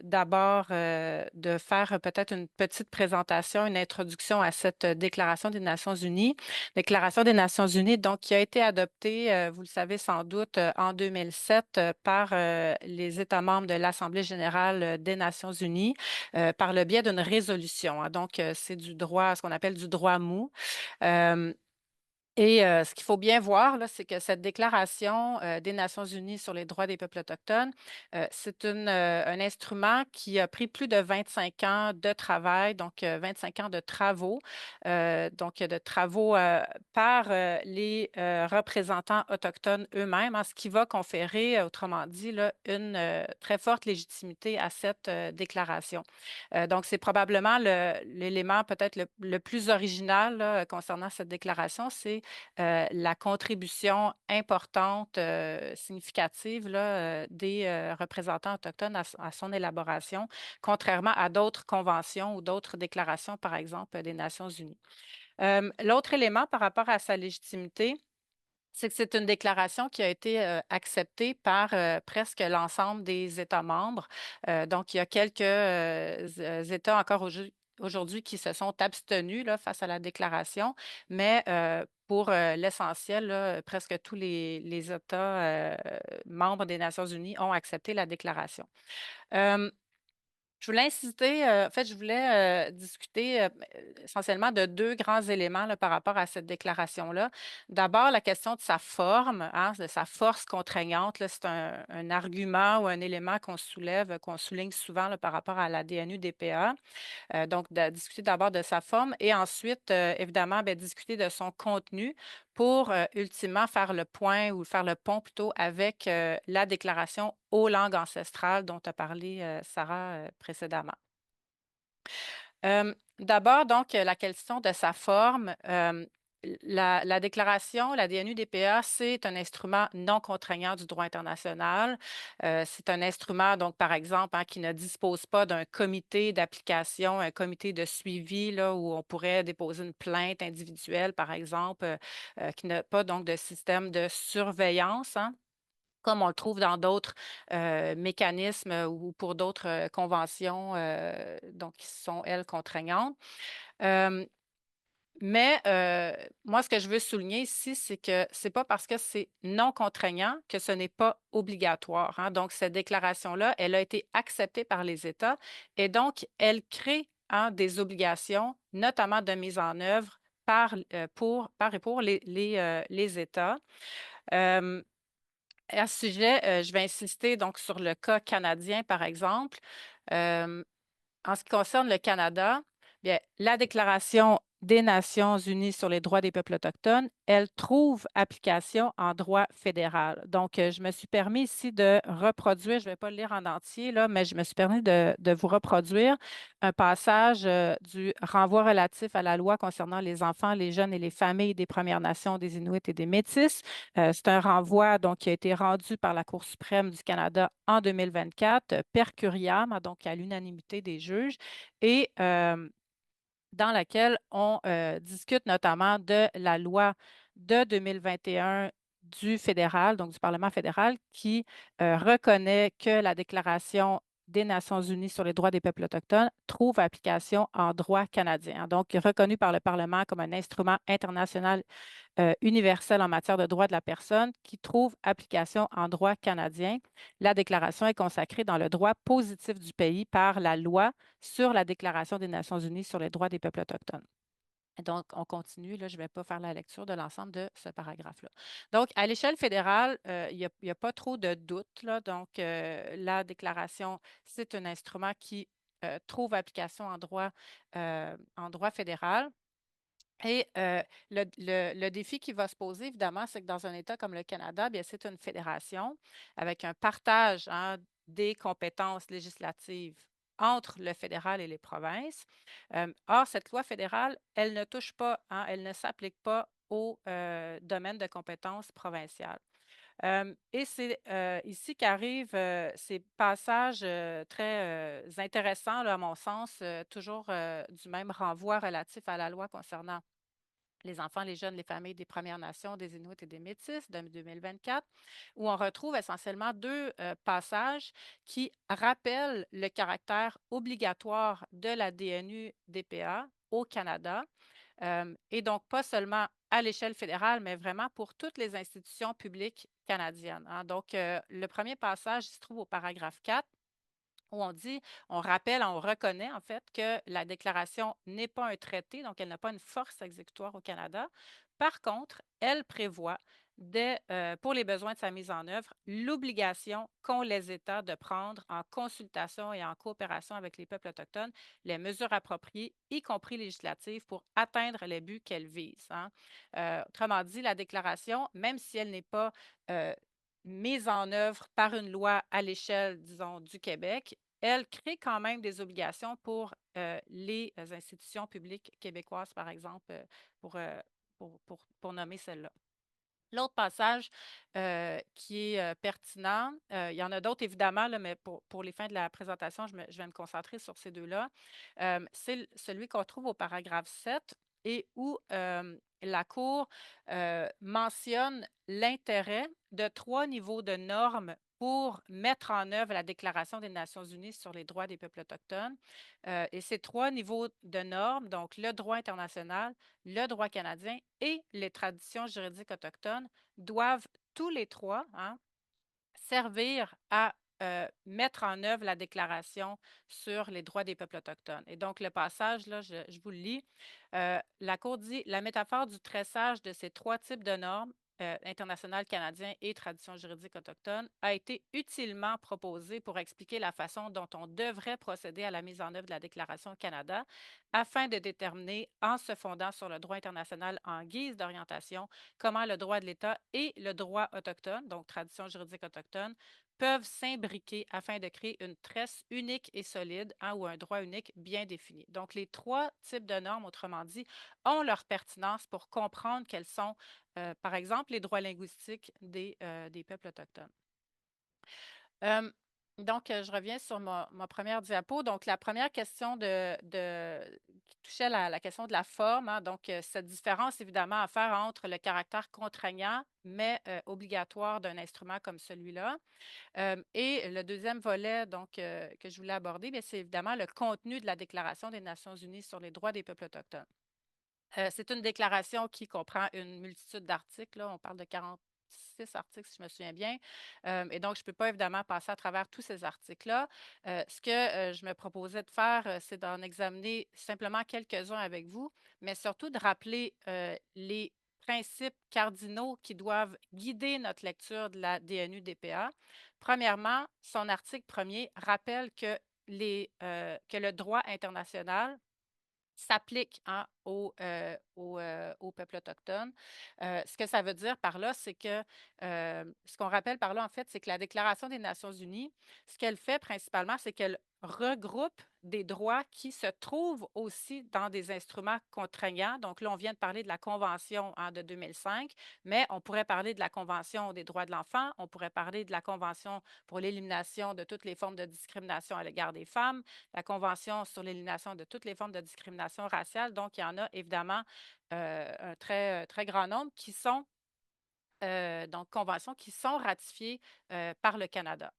d'abord de faire peut-être une petite présentation, une introduction à cette Déclaration des Nations unies. Déclaration des Nations unies, donc, qui a été adoptée, vous le savez sans doute, en 2007 par les États membres de l'Assemblée générale des Nations unies par le biais d'une résolution, hein. Donc, c'est du droit, ce qu'on appelle du droit mou. Euh, ce qu'il faut bien voir, là, c'est que cette déclaration des Nations unies sur les droits des peuples autochtones, c'est un instrument qui a pris plus de 25 ans de travail, donc 25 ans de travaux, par les représentants autochtones eux-mêmes, hein, ce qui va conférer, autrement dit, là, une très forte légitimité à cette déclaration. Donc, c'est probablement l'élément peut-être le plus original là, concernant cette déclaration, c'est la contribution importante, significative là, des représentants autochtones à son élaboration, contrairement à d'autres conventions ou d'autres déclarations, par exemple, des Nations unies. L'autre élément par rapport à sa légitimité, c'est que c'est une déclaration qui a été acceptée par presque l'ensemble des États membres. Donc, il y a quelques États encore aujourd'hui qui se sont abstenus là, face à la déclaration, mais pour l'essentiel, là, presque tous les États membres des Nations unies ont accepté la déclaration. Je voulais insister, en fait, je voulais discuter essentiellement de deux grands éléments là, par rapport à cette déclaration-là. D'abord, la question de sa forme, hein, de sa force contraignante. Là, c'est un argument ou un élément qu'on soulève, qu'on souligne souvent là, par rapport à la DNU-DPA. Donc, discuter d'abord de sa forme et ensuite, évidemment, bien, discuter de son contenu pour ultimement faire le point ou faire le pont plutôt avec la déclaration aux langues ancestrales dont a parlé Sarah précédemment. D'abord, donc, la question de sa forme. La déclaration, la DNU-DPA, c'est un instrument non contraignant du droit international. C'est un instrument, donc, par exemple, hein, qui ne dispose pas d'un comité d'application, un comité de suivi là, où on pourrait déposer une plainte individuelle, par exemple, qui n'a pas donc de système de surveillance, hein, comme on le trouve dans d'autres mécanismes ou pour d'autres conventions donc, qui sont, elles, contraignantes. Mais moi, ce que je veux souligner ici, c'est que c'est pas parce que c'est non contraignant que ce n'est pas obligatoire, hein. Donc, cette déclaration-là, elle a été acceptée par les États et donc, elle crée hein, des obligations, notamment de mise en œuvre par et pour les États. À ce sujet, je vais insister donc sur le cas canadien, par exemple. En ce qui concerne le Canada, bien, la Déclaration des Nations unies sur les droits des peuples autochtones, elle trouve application en droit fédéral. Donc, je me suis permis ici de reproduire, je ne vais pas le lire en entier, là, mais je me suis permis de vous reproduire un passage du renvoi relatif à la loi concernant les enfants, les jeunes et les familles des Premières Nations, des Inuits et des Métis. C'est un renvoi donc, qui a été rendu par la Cour suprême du Canada en 2024, per curiam, donc à l'unanimité des juges, et dans laquelle on discute notamment de la loi de 2021 du fédéral, donc du Parlement fédéral, qui reconnaît que la Déclaration des Nations unies sur les droits des peuples autochtones trouve application en droit canadien. Donc, reconnu par le Parlement comme un instrument international universel en matière de droits de la personne qui trouve application en droit canadien. La déclaration est consacrée dans le droit positif du pays par la loi sur la Déclaration des Nations unies sur les droits des peuples autochtones. Donc, on continue. Là, je ne vais pas faire la lecture de l'ensemble de ce paragraphe-là. Donc, à l'échelle fédérale, il n'y a pas trop de doute. Là. Donc, la déclaration, c'est un instrument qui trouve application en droit fédéral. Et le défi qui va se poser, évidemment, c'est que dans un État comme le Canada, bien, c'est une fédération avec un partage hein, des compétences législatives entre le fédéral et les provinces. Or, cette loi fédérale, elle ne touche pas, hein, elle ne s'applique pas au domaine de compétences provinciales. Et c'est ici qu'arrivent ces passages très intéressants, là, à mon sens, toujours du même renvoi relatif à la loi concernant les enfants, les jeunes, les familles des Premières Nations, des Inuits et des Métis de 2024, où on retrouve essentiellement deux passages qui rappellent le caractère obligatoire de la DNU-DPA au Canada, et donc pas seulement à l'échelle fédérale, mais vraiment pour toutes les institutions publiques canadiennes. Hein. Donc, le premier passage se trouve au paragraphe 4 où on dit, on rappelle, on reconnaît en fait que la déclaration n'est pas un traité, donc elle n'a pas une force exécutoire au Canada. Par contre, elle prévoit, pour les besoins de sa mise en œuvre, l'obligation qu'ont les États de prendre en consultation et en coopération avec les peuples autochtones les mesures appropriées, y compris législatives, pour atteindre les buts qu'elle vise. Hein. Autrement dit, la déclaration, même si elle n'est pas mise en œuvre par une loi à l'échelle, disons, du Québec, elle crée quand même des obligations pour les institutions publiques québécoises, par exemple, pour nommer celle-là. L'autre passage qui est pertinent, il y en a d'autres évidemment, là, mais pour les fins de la présentation, je vais me concentrer sur ces deux-là. C'est celui qu'on trouve au paragraphe 7 et où la Cour mentionne l'intérêt de 3 niveaux de normes pour mettre en œuvre la Déclaration des Nations unies sur les droits des peuples autochtones. Et ces 3 niveaux de normes, donc le droit international, le droit canadien et les traditions juridiques autochtones, doivent tous les 3 hein, servir à mettre en œuvre la Déclaration sur les droits des peuples autochtones. Et donc, le passage, là, je vous le lis. La Cour dit, la métaphore du tressage de ces 3 types de normes, international canadien et tradition juridique autochtone, a été utilement proposée pour expliquer la façon dont on devrait procéder à la mise en œuvre de la Déclaration au Canada afin de déterminer, en se fondant sur le droit international en guise d'orientation, comment le droit de l'État et le droit autochtone, donc tradition juridique autochtone, peuvent s'imbriquer afin de créer une tresse unique et solide, ou un droit unique bien défini. Donc, les 3 types de normes, autrement dit, ont leur pertinence pour comprendre quels sont, par exemple, les droits linguistiques des peuples autochtones. Donc, je reviens sur ma première diapo. Donc, la première question qui touchait la question de la forme, donc, cette différence, évidemment, à faire entre le caractère contraignant, mais obligatoire d'un instrument comme celui-là. Et le deuxième volet, donc, que je voulais aborder, c'est évidemment le contenu de la Déclaration des Nations unies sur les droits des peuples autochtones. C'est une déclaration qui comprend une multitude d'articles. On parle de 46 articles, si je me souviens bien. Et donc, je ne peux pas évidemment passer à travers tous ces articles-là. Ce que je me proposais de faire, c'est d'en examiner simplement quelques-uns avec vous, mais surtout de rappeler les principes cardinaux qui doivent guider notre lecture de la DNU-DPA. Premièrement, son article premier rappelle que le droit international s'applique aux peuples autochtones. Ce que ça veut dire par là, c'est que ce qu'on rappelle par là, en fait, c'est que la Déclaration des Nations unies, ce qu'elle fait principalement, c'est qu'elle regroupe des droits qui se trouvent aussi dans des instruments contraignants. Donc là, on vient de parler de la Convention de 2005, mais on pourrait parler de la Convention des droits de l'enfant, on pourrait parler de la Convention pour l'élimination de toutes les formes de discrimination à l'égard des femmes, la Convention sur l'élimination de toutes les formes de discrimination raciale. Donc, il y en a évidemment un très, très grand nombre qui sont donc conventions qui sont ratifiées par le Canada.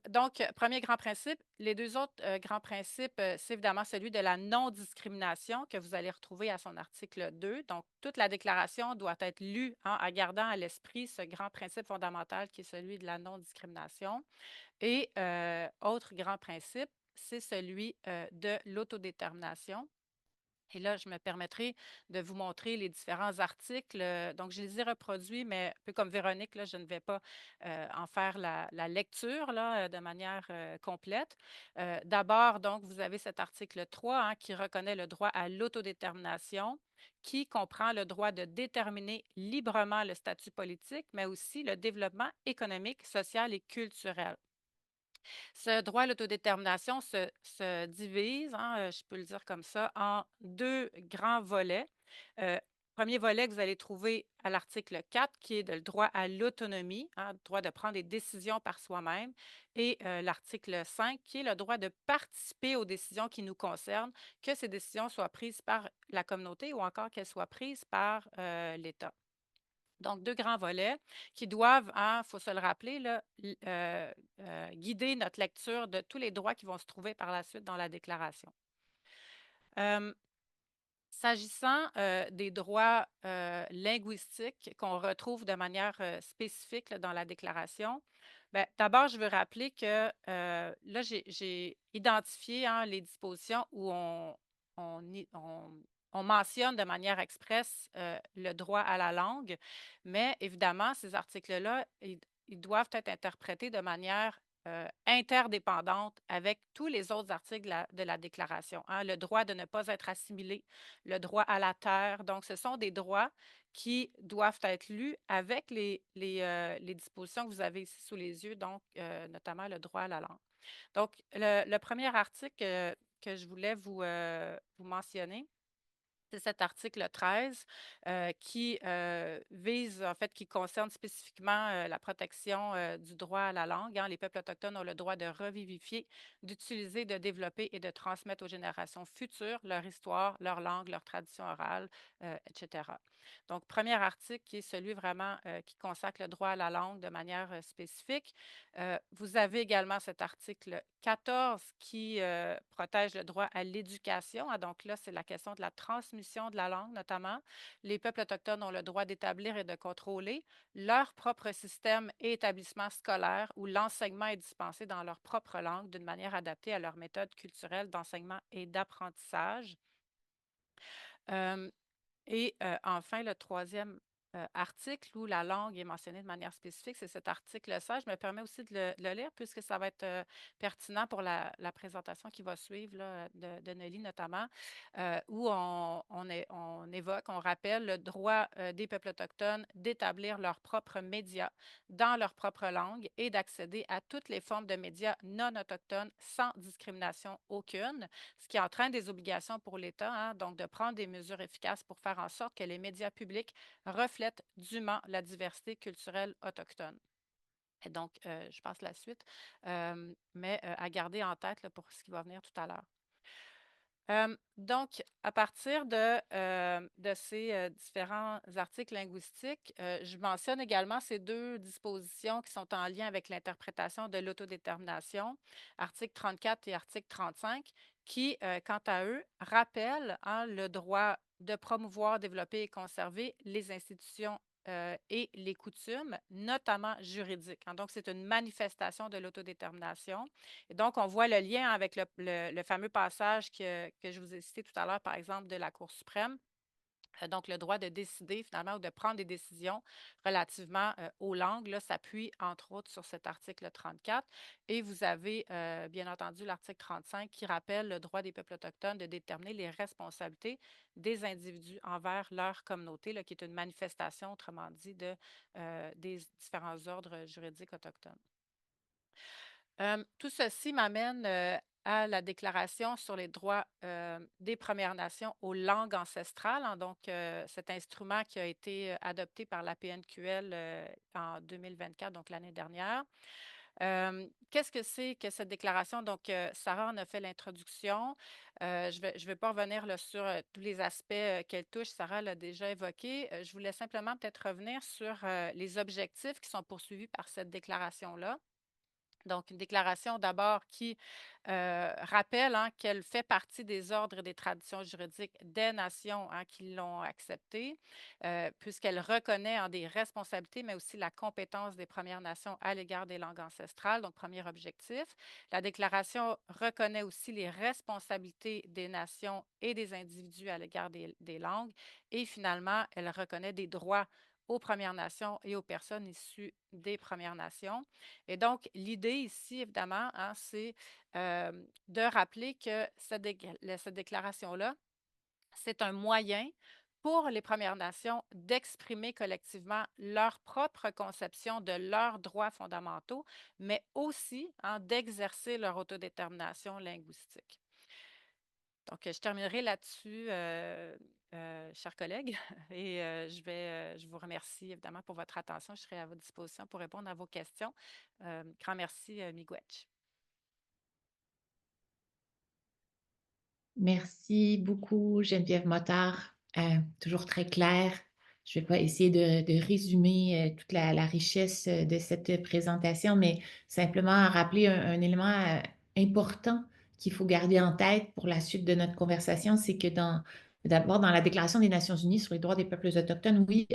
Donc, premier grand principe. Les 2 autres grands principes, c'est évidemment celui de la non-discrimination que vous allez retrouver à son article 2. Donc, toute la déclaration doit être lue en gardant à l'esprit ce grand principe fondamental qui est celui de la non-discrimination. Et autre grand principe, c'est celui de l'autodétermination. Et là, je me permettrai de vous montrer les différents articles. Donc, je les ai reproduits, mais un peu comme Véronique, là, je ne vais pas en faire la lecture là, de manière complète. D'abord, donc, vous avez cet article 3 qui reconnaît le droit à l'autodétermination, qui comprend le droit de déterminer librement le statut politique, mais aussi le développement économique, social et culturel. Ce droit à l'autodétermination se divise, je peux le dire comme ça, en 2 grands volets. Premier volet que vous allez trouver à l'article 4, qui est le droit à l'autonomie, le droit de prendre des décisions par soi-même, et l'article 5, qui est le droit de participer aux décisions qui nous concernent, que ces décisions soient prises par la communauté ou encore qu'elles soient prises par l'État. Donc, 2 grands volets qui doivent, il faut se le rappeler, là, guider notre lecture de tous les droits qui vont se trouver par la suite dans la déclaration. S'agissant des droits linguistiques qu'on retrouve de manière spécifique là, dans la déclaration, d'abord, je veux rappeler que là, j'ai identifié les dispositions où on mentionne de manière expresse le droit à la langue, mais évidemment, ces articles-là, ils doivent être interprétés de manière interdépendante avec tous les autres articles de la déclaration. Le droit de ne pas être assimilé, le droit à la terre. Donc, ce sont des droits qui doivent être lus avec les dispositions que vous avez ici sous les yeux, donc notamment le droit à la langue. Donc, le premier article que je voulais vous mentionner, c'est cet article 13 qui vise, en fait, qui concerne spécifiquement la protection du droit à la langue. Les peuples autochtones ont le droit de revivifier, d'utiliser, de développer et de transmettre aux générations futures leur histoire, leur langue, leur tradition orale, etc. Donc, premier article qui est celui vraiment qui consacre le droit à la langue de manière spécifique. Vous avez également cet article 14 qui protège le droit à l'éducation. Donc là, c'est la question de la transmission transmission de la langue, notamment. Les peuples autochtones ont le droit d'établir et de contrôler leur propre système et établissement scolaire où l'enseignement est dispensé dans leur propre langue d'une manière adaptée à leur méthode culturelle d'enseignement et d'apprentissage. Euh, enfin, le troisième article où la langue est mentionnée de manière spécifique, c'est cet article 16. Je me permets aussi de le lire puisque ça va être pertinent pour la présentation qui va suivre là, de Nelly notamment, où on évoque, on rappelle le droit des peuples autochtones d'établir leurs propres médias dans leur propre langue et d'accéder à toutes les formes de médias non autochtones sans discrimination aucune, ce qui entraîne des obligations pour l'État, hein, donc de prendre des mesures efficaces pour faire en sorte que les médias publics reflètent dûment la diversité culturelle autochtone. Et donc, je passe la suite, mais à garder en tête là, pour ce qui va venir tout à l'heure. Donc, à partir de ces différents articles linguistiques, je mentionne également ces deux dispositions qui sont en lien avec l'interprétation de l'autodétermination, article 34 et article 35, qui, quant à eux, rappellent hein, le droit de promouvoir, développer et conserver les institutions et les coutumes, notamment juridiques, hein. Donc, c'est une manifestation de l'autodétermination. Et donc, on voit le lien avec le fameux passage que je vous ai cité tout à l'heure, par exemple, de la Cour suprême. Donc, le droit de décider finalement ou de prendre des décisions relativement aux langues là, s'appuie entre autres sur cet article 34. Et vous avez bien entendu l'article 35 qui rappelle le droit des peuples autochtones de déterminer les responsabilités des individus envers leur communauté, là, qui est une manifestation, autrement dit, des différents ordres juridiques autochtones. Tout ceci m'amène à la Déclaration sur les droits des Premières Nations aux langues ancestrales, hein, donc cet instrument qui a été adopté par la PNQL en 2024, donc l'année dernière. Qu'est-ce que c'est que cette déclaration? Donc, Sarah en a fait l'introduction. Je vais pas revenir là, sur tous les aspects qu'elle touche. Sarah l'a déjà évoqué. Je voulais simplement peut-être revenir sur les objectifs qui sont poursuivis par cette déclaration-là. Donc, une déclaration d'abord qui rappelle hein, qu'elle fait partie des ordres et des traditions juridiques des nations hein, qui l'ont acceptée, puisqu'elle reconnaît hein, des responsabilités, mais aussi la compétence des Premières Nations à l'égard des langues ancestrales. Donc, premier objectif. La déclaration reconnaît aussi les responsabilités des nations et des individus à l'égard des langues. Et finalement, elle reconnaît des droits aux Premières Nations et aux personnes issues des Premières Nations. Et donc, l'idée ici, évidemment, hein, c'est de rappeler que cette déclaration-là, c'est un moyen pour les Premières Nations d'exprimer collectivement leur propre conception de leurs droits fondamentaux, mais aussi hein, d'exercer leur autodétermination linguistique. Donc, je terminerai là-dessus, chers collègues, et je vous remercie évidemment pour votre attention. Je serai à votre disposition pour répondre à vos questions. Grand merci, Miigwech. Merci beaucoup, Geneviève Motard. Toujours très clair. Je ne vais pas essayer de résumer toute la richesse de cette présentation, mais simplement rappeler un élément important qu'il faut garder en tête pour la suite de notre conversation, c'est que d'abord, dans la Déclaration des Nations unies sur les droits des peuples autochtones, oui,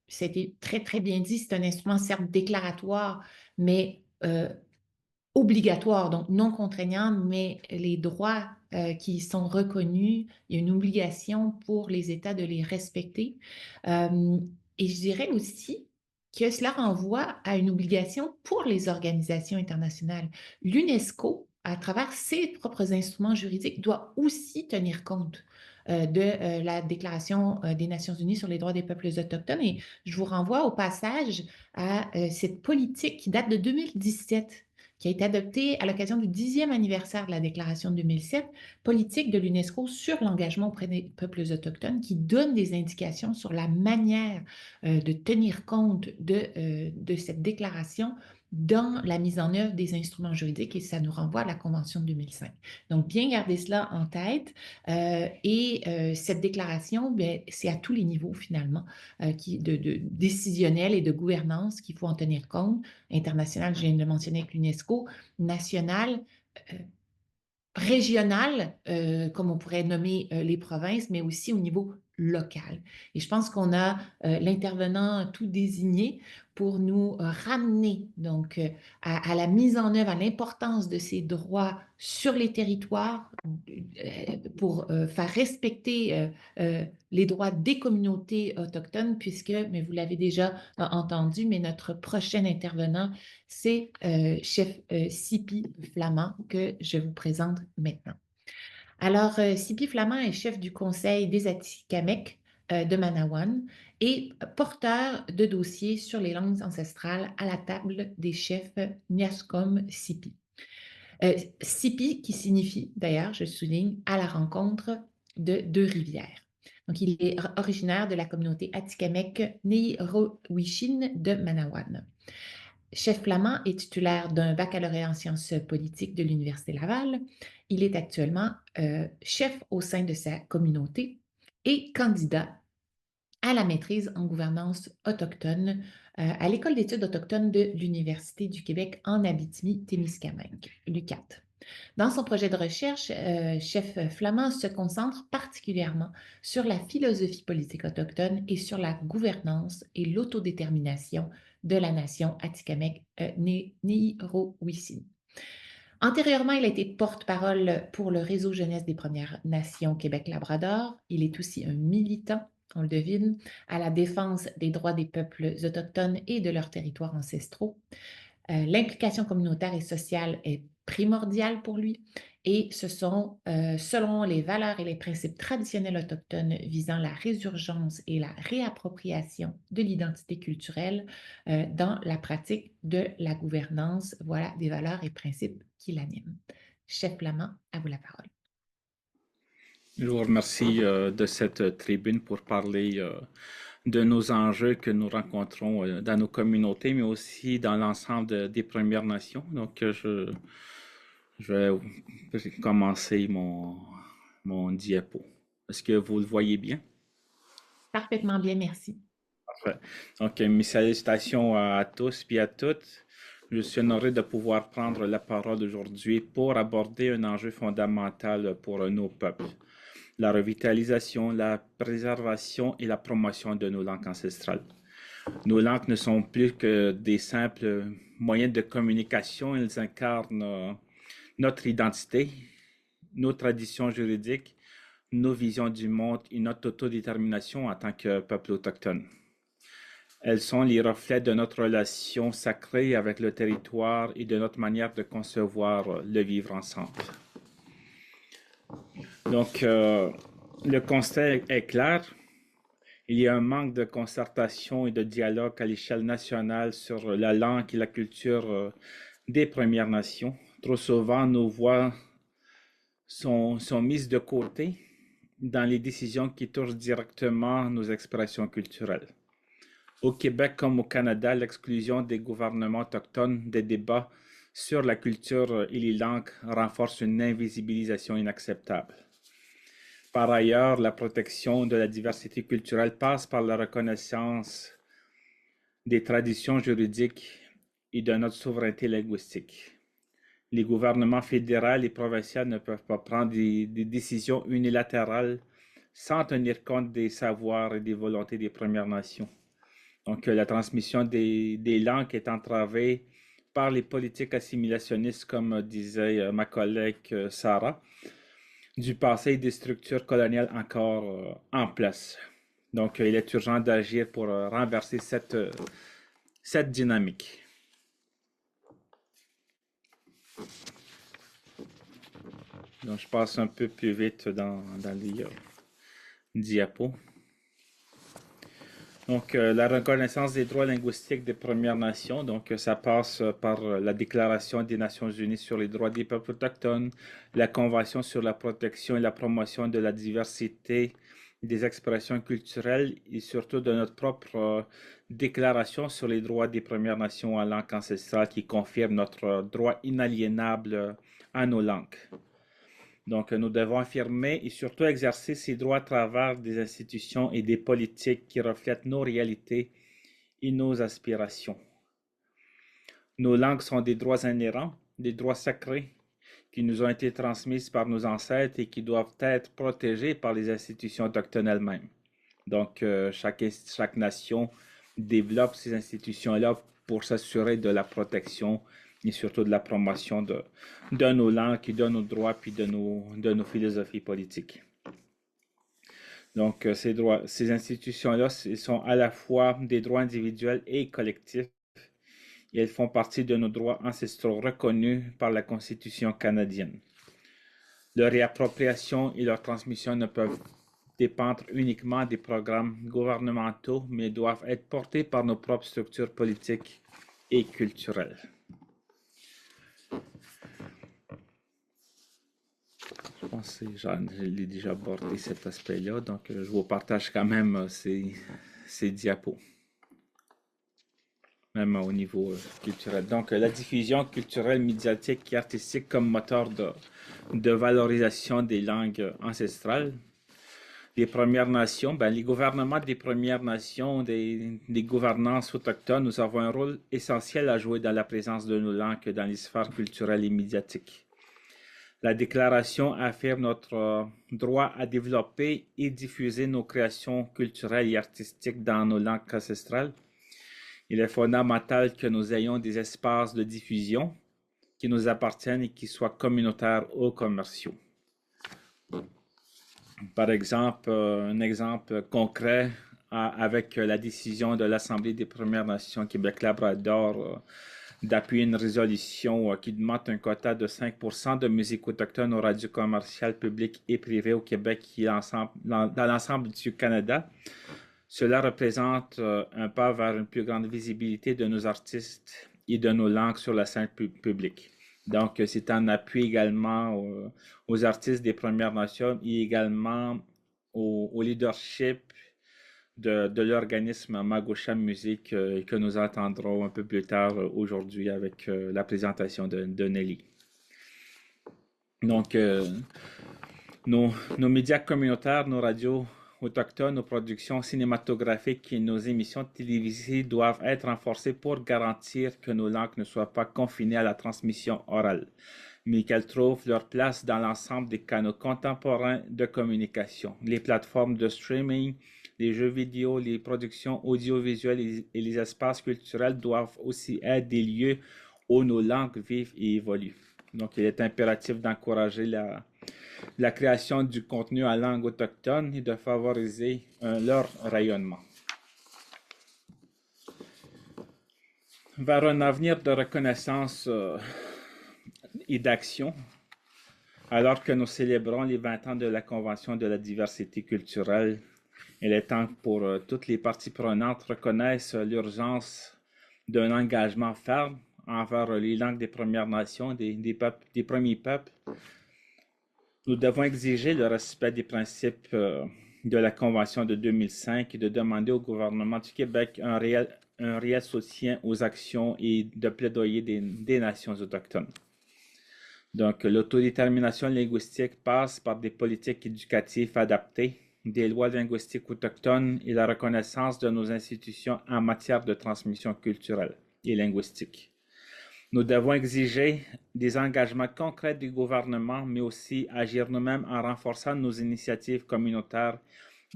c'était très, très bien dit, c'est un instrument certes déclaratoire, mais obligatoire, donc non contraignant, mais les droits qui sont reconnus, il y a une obligation pour les États de les respecter. Et je dirais aussi que cela renvoie à une obligation pour les organisations internationales. L'UNESCO, à travers ses propres instruments juridiques, doit aussi tenir compte de la Déclaration des Nations unies sur les droits des peuples autochtones. Et je vous renvoie au passage à cette politique qui date de 2017 qui a été adoptée à l'occasion du 10e anniversaire de la Déclaration de 2007, politique de l'UNESCO sur l'engagement auprès des peuples autochtones, qui donne des indications sur la manière de tenir compte de cette déclaration dans la mise en œuvre des instruments juridiques et ça nous renvoie à la Convention de 2005. Donc, bien garder cela en tête cette déclaration, c'est à tous les niveaux finalement, de décisionnel et de gouvernance qu'il faut en tenir compte. International, je viens de le mentionner avec l'UNESCO, national, régional, comme on pourrait nommer les provinces, mais aussi au niveau local. Et je pense qu'on a l'intervenant tout désigné pour nous ramener donc à la mise en œuvre, à l'importance de ces droits sur les territoires pour faire respecter les droits des communautés autochtones, puisque, mais vous l'avez déjà entendu, mais notre prochain intervenant, c'est chef Sipi Flamand que je vous présente maintenant. Alors, Sipi Flamand est chef du Conseil des Atikamekw de Manawan et porteur de dossiers sur les langues ancestrales à la table des chefs Niascom Sipi. Sipi, qui signifie d'ailleurs, je souligne, à la rencontre de deux rivières. Donc, il est originaire de la communauté Atikamekw Nirowishin de Manawan. Chef flamand est titulaire d'un baccalauréat en sciences politiques de l'Université Laval. Il est actuellement chef au sein de sa communauté et candidat à la maîtrise en gouvernance autochtone à l'École d'études autochtones de l'Université du Québec en Abitibi-Témiscamingue, l'UQAT. Dans son projet de recherche, chef flamand se concentre particulièrement sur la philosophie politique autochtone et sur la gouvernance et l'autodétermination de la nation Atikamekw Nirowissin. Antérieurement, il a été porte-parole pour le réseau jeunesse des Premières Nations Québec-Labrador. Il est aussi un militant, on le devine, à la défense des droits des peuples autochtones et de leurs territoires ancestraux. L'implication communautaire et sociale est primordiale pour lui et ce sont, selon les valeurs et les principes traditionnels autochtones visant la résurgence et la réappropriation de l'identité culturelle dans la pratique de la gouvernance, voilà des valeurs et principes qui l'animent. Chef Flamand, à vous la parole. Je vous remercie de cette tribune pour parler de nos enjeux que nous rencontrons dans nos communautés, mais aussi dans l'ensemble des Premières Nations. Donc, je vais commencer mon diapo. Est-ce que vous le voyez bien? Parfaitement bien, merci. Parfait. Donc, mes salutations à tous et à toutes. Je suis honoré de pouvoir prendre la parole aujourd'hui pour aborder un enjeu fondamental pour nos peuples. La revitalisation, la préservation et la promotion de nos langues ancestrales. Nos langues ne sont plus que des simples moyens de communication, elles incarnent notre identité, nos traditions juridiques, nos visions du monde et notre autodétermination en tant que peuple autochtone. Elles sont les reflets de notre relation sacrée avec le territoire et de notre manière de concevoir le vivre ensemble. Donc, le constat est clair. Il y a un manque de concertation et de dialogue à l'échelle nationale sur la langue et la culture des Premières Nations. Trop souvent, nos voix sont mises de côté dans les décisions qui touchent directement nos expressions culturelles. Au Québec comme au Canada, l'exclusion des gouvernements autochtones des débats sur la culture et les langues renforce une invisibilisation inacceptable. Par ailleurs, la protection de la diversité culturelle passe par la reconnaissance des traditions juridiques et de notre souveraineté linguistique. Les gouvernements fédéraux et provinciaux ne peuvent pas prendre des décisions unilatérales sans tenir compte des savoirs et des volontés des Premières Nations. Donc, la transmission des langues est entravée par les politiques assimilationnistes, comme disait ma collègue Sarah, du passé et des structures coloniales encore en place. Donc, il est urgent d'agir pour renverser cette dynamique. Donc, je passe un peu plus vite dans les diapos. Donc, la reconnaissance des droits linguistiques des Premières Nations, donc ça passe par la Déclaration des Nations Unies sur les droits des peuples autochtones, la Convention sur la protection et la promotion de la diversité des expressions culturelles et surtout de notre propre Déclaration sur les droits des Premières Nations en langue ancestrale qui confirme notre droit inaliénable à nos langues. Donc, nous devons affirmer et surtout exercer ces droits à travers des institutions et des politiques qui reflètent nos réalités et nos aspirations. Nos langues sont des droits inhérents, des droits sacrés qui nous ont été transmises par nos ancêtres et qui doivent être protégées par les institutions autochtones elles-mêmes. Donc, chaque nation développe ces institutions-là pour s'assurer de la protection et surtout de la promotion de nos langues et de nos droits puis de nos philosophies politiques. Donc, ces institutions-là sont à la fois des droits individuels et collectifs et elles font partie de nos droits ancestraux reconnus par la Constitution canadienne. Leur réappropriation et leur transmission ne peuvent dépendre uniquement des programmes gouvernementaux, mais doivent être portés par nos propres structures politiques et culturelles. Je pense que je l'ai déjà abordé cet aspect-là, donc je vous partage quand même ces diapos, même au niveau culturel. Donc, la diffusion culturelle, médiatique et artistique comme moteur de valorisation des langues ancestrales. Les Premières Nations, les gouvernements des Premières Nations, des gouvernances autochtones, nous avons un rôle essentiel à jouer dans la présence de nos langues dans les sphères culturelles et médiatiques. La déclaration affirme notre droit à développer et diffuser nos créations culturelles et artistiques dans nos langues ancestrales. Il est fondamental que nous ayons des espaces de diffusion qui nous appartiennent et qui soient communautaires ou commerciaux. Par exemple, un exemple concret avec la décision de l'Assemblée des Premières Nations Québec-Labrador d'appuyer une résolution qui demande un quota de 5% de musique autochtone aux radios commerciales publiques et privées au Québec et dans l'ensemble du Canada. Cela représente un pas vers une plus grande visibilité de nos artistes et de nos langues sur la scène publique. Donc, c'est un appui également aux artistes des Premières Nations et également au leadership de l'organisme Magoucham Music que nous entendrons un peu plus tard aujourd'hui avec la présentation de Nelly. Donc, nos médias communautaires, nos radios autochtones, nos productions cinématographiques et nos émissions télévisées doivent être renforcées pour garantir que nos langues ne soient pas confinées à la transmission orale, mais qu'elles trouvent leur place dans l'ensemble des canaux contemporains de communication, les plateformes de streaming, les jeux vidéo, les productions audiovisuelles et les espaces culturels doivent aussi être des lieux où nos langues vivent et évoluent. Donc, il est impératif d'encourager la création du contenu en langue autochtone et de favoriser leur rayonnement. Vers un avenir de reconnaissance et d'action, alors que nous célébrons les 20 ans de la Convention de la diversité culturelle, il est temps pour toutes les parties prenantes reconnaissent l'urgence d'un engagement ferme envers les langues des Premières Nations, des premiers peuples. Nous devons exiger le respect des principes de la Convention de 2005 et de demander au gouvernement du Québec un réel soutien aux actions et de plaidoyer des nations autochtones. Donc, l'autodétermination linguistique passe par des politiques éducatives adaptées, des lois linguistiques autochtones et la reconnaissance de nos institutions en matière de transmission culturelle et linguistique. Nous devons exiger des engagements concrets du gouvernement, mais aussi agir nous-mêmes en renforçant nos initiatives communautaires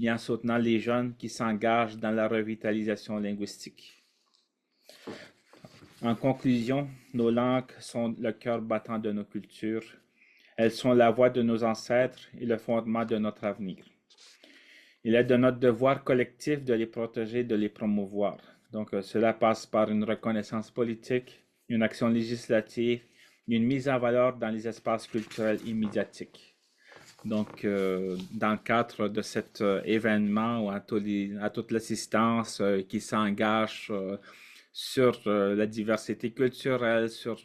et en soutenant les jeunes qui s'engagent dans la revitalisation linguistique. En conclusion, nos langues sont le cœur battant de nos cultures. Elles sont la voix de nos ancêtres et le fondement de notre avenir. Il est de notre devoir collectif de les protéger, de les promouvoir. Donc, cela passe par une reconnaissance politique, une action législative, une mise en valeur dans les espaces culturels et médiatiques. Donc, dans le cadre de cet événement, ou à toute l'assistance qui s'engage sur la diversité culturelle, sur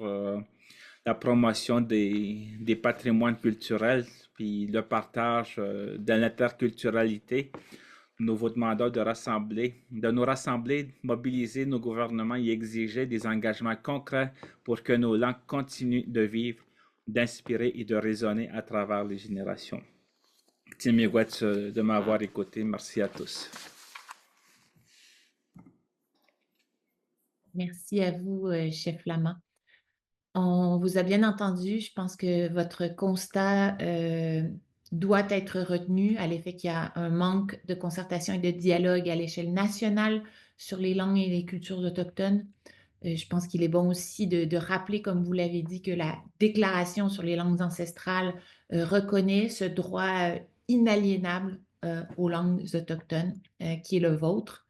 la promotion des patrimoines culturels, puis le partage de l'interculturalité, nous vous demandons de nous rassembler, mobiliser nos gouvernements et exiger des engagements concrets pour que nos langues continuent de vivre, d'inspirer et de résonner à travers les générations. Timiwet de m'avoir écouté. Merci à tous. Merci à vous, chef Lama. On vous a bien entendu. Je pense que votre constat doit être retenu à l'effet qu'il y a un manque de concertation et de dialogue à l'échelle nationale sur les langues et les cultures autochtones. Je pense qu'il est bon aussi de rappeler, comme vous l'avez dit, que la Déclaration sur les langues ancestrales reconnaît ce droit inaliénable aux langues autochtones, qui est le vôtre.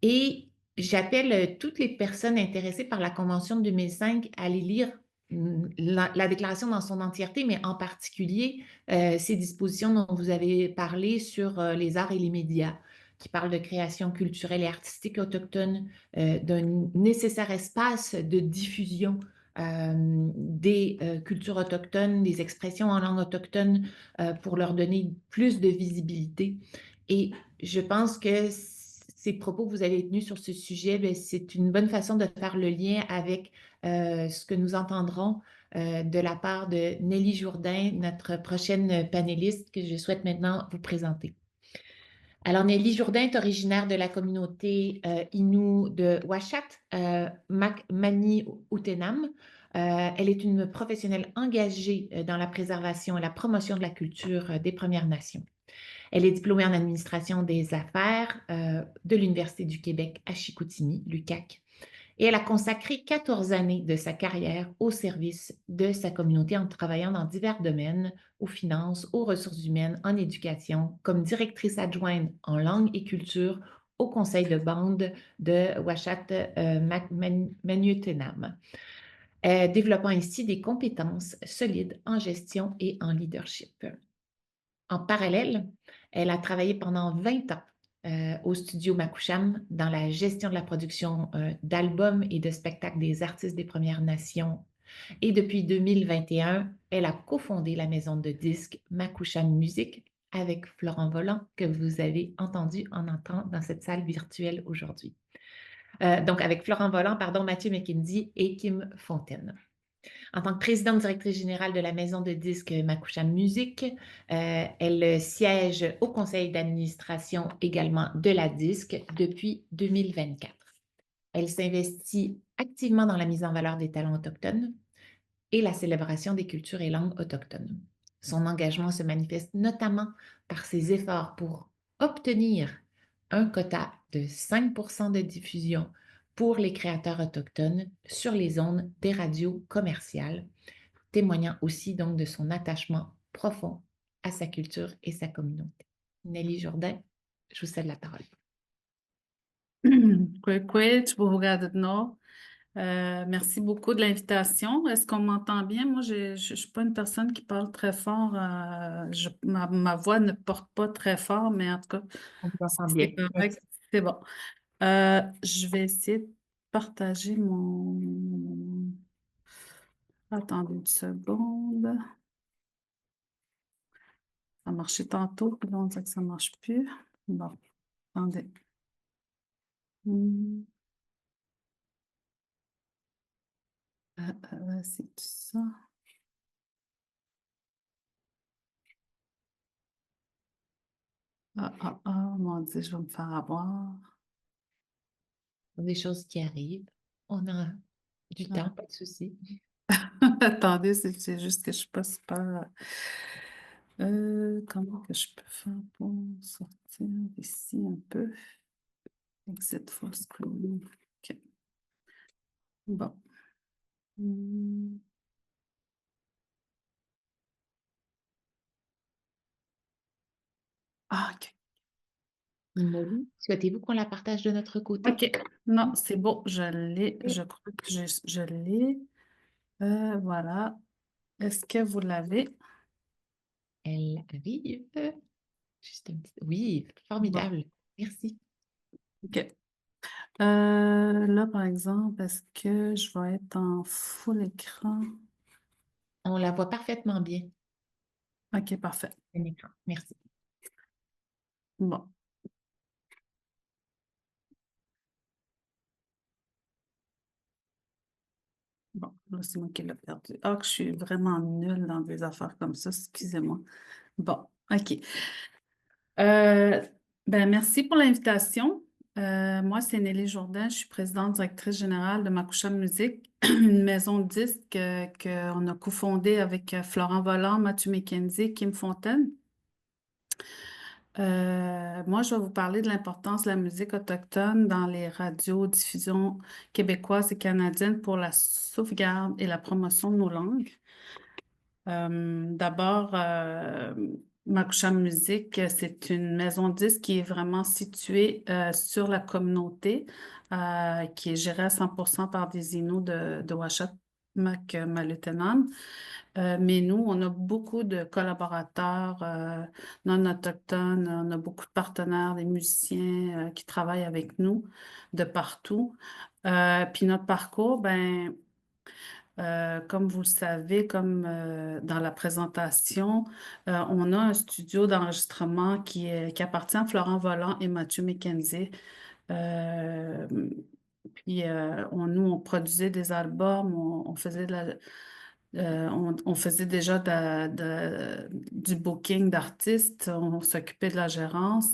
Et j'appelle toutes les personnes intéressées par la Convention de 2005 à aller lire la déclaration dans son entièreté, mais en particulier ces dispositions dont vous avez parlé sur les arts et les médias, qui parlent de création culturelle et artistique autochtone, d'un nécessaire espace de diffusion des cultures autochtones, des expressions en langue autochtone pour leur donner plus de visibilité. Et je pense que ces propos que vous avez tenus sur ce sujet, ben, c'est une bonne façon de faire le lien avec ce que nous entendrons de la part de Nelly Jourdain, notre prochaine panéliste que je souhaite maintenant vous présenter. Alors, Nelly Jourdain est originaire de la communauté Innu de Uashat, Mani-Utenam. Elle est une professionnelle engagée dans la préservation et la promotion de la culture des Premières Nations. Elle est diplômée en administration des affaires de l'Université du Québec à Chicoutimi, l'UQAC, et elle a consacré 14 années de sa carrière au service de sa communauté en travaillant dans divers domaines, aux finances, aux ressources humaines, en éducation, comme directrice adjointe en langue et culture au conseil de bande de Uashat Maniutenam, développant ainsi des compétences solides en gestion et en leadership. En parallèle, elle a travaillé pendant 20 ans au studio Makoucham dans la gestion de la production d'albums et de spectacles des artistes des Premières Nations. Et depuis 2021, elle a cofondé la maison de disques Makoucham Music avec Florent Volant, que vous avez entendu en entrant dans cette salle virtuelle aujourd'hui. Donc, avec Florent Volant, pardon, Mathieu McKenzie et Kim Fontaine. En tant que présidente directrice générale de la maison de disques Makoucham Music, elle siège au conseil d'administration également de la disque depuis 2024. Elle s'investit activement dans la mise en valeur des talents autochtones et la célébration des cultures et langues autochtones. Son engagement se manifeste notamment par ses efforts pour obtenir un quota de 5% de diffusion pour les créateurs autochtones sur les ondes des radios commerciales, témoignant aussi donc de son attachement profond à sa culture et sa communauté. Nelly Jourdain, je vous cède la parole. Merci beaucoup de l'invitation. Est-ce qu'on m'entend bien? Moi, je ne suis pas une personne qui parle très fort. Ma voix ne porte pas très fort, mais en tout cas, On vous entend si bien. c'est correct, c'est bon. Je vais essayer de partager mon... Attendez une seconde. Ça marchait tantôt, puis là, on dirait que ça ne marche plus. Bon, attendez. C'est tout ça. Mon Dieu, je vais me faire avoir. Des choses qui arrivent. On a du temps, pas de souci. Attendez, c'est juste que je ne suis pas super... comment que je peux faire pour sortir d'ici un peu? Exit full screen. OK. Bon. OK. Molly, souhaitez-vous qu'on la partage de notre côté? OK. Non, c'est bon, je l'ai. Je crois que je l'ai. Voilà. Est-ce que vous l'avez? Elle arrive. Juste un petit... Oui, formidable. Bon. Merci. OK. Là, par exemple, est-ce que je vais être en full écran? On la voit parfaitement bien. OK, parfait. Un écran. Merci. Bon. Bon, là, c'est moi qui l'ai perdu. Ah, que je suis vraiment nulle dans des affaires comme ça, excusez-moi. Bon, OK. Merci pour l'invitation. Moi, c'est Nelly Jourdain, je suis présidente directrice générale de Makoucham Music. une maison de disques qu'on a cofondée avec Florent Volant, Mathieu McKenzie, Kim Fontaine. Moi, je vais vous parler de l'importance de la musique autochtone dans les radiodiffusions québécoises et canadiennes pour la sauvegarde et la promotion de nos langues. D'abord, Makusham Music, c'est une maison de disques qui est vraiment située sur la communauté, qui est gérée à 100% par des Inuits de Uashat Malutanan. Mais nous, on a beaucoup de collaborateurs non autochtones, on a beaucoup de partenaires, des musiciens qui travaillent avec nous de partout. Puis notre parcours, ben, comme vous le savez, comme dans la présentation, on a un studio d'enregistrement qui appartient à Florent Volant et Mathieu McKenzie. Euh, Puis nous, on produisait des albums, on faisait on faisait déjà du booking d'artistes, on s'occupait de la gérance.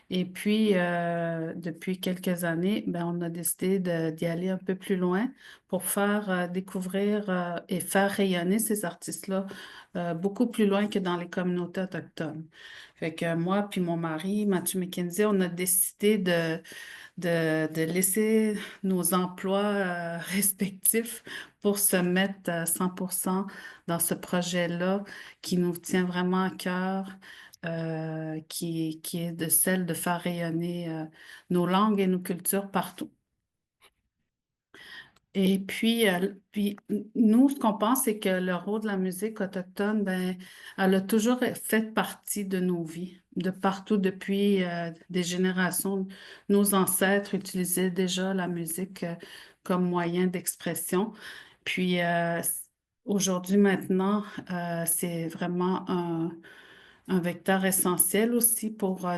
Et puis, depuis quelques années, ben, on a décidé d'y aller un peu plus loin pour faire découvrir et faire rayonner ces artistes-là beaucoup plus loin que dans les communautés autochtones. Fait que moi puis mon mari, Mathieu McKenzie, on a décidé de laisser nos emplois respectifs pour se mettre à 100% dans ce projet-là qui nous tient vraiment à cœur, qui est de celle de faire rayonner nos langues et nos cultures partout. Et puis, nous, ce qu'on pense, c'est que le rôle de la musique autochtone, ben, elle a toujours fait partie de nos vies, de partout depuis des générations. Nos ancêtres utilisaient déjà la musique comme moyen d'expression. Puis, aujourd'hui, maintenant, c'est vraiment un vecteur essentiel aussi pour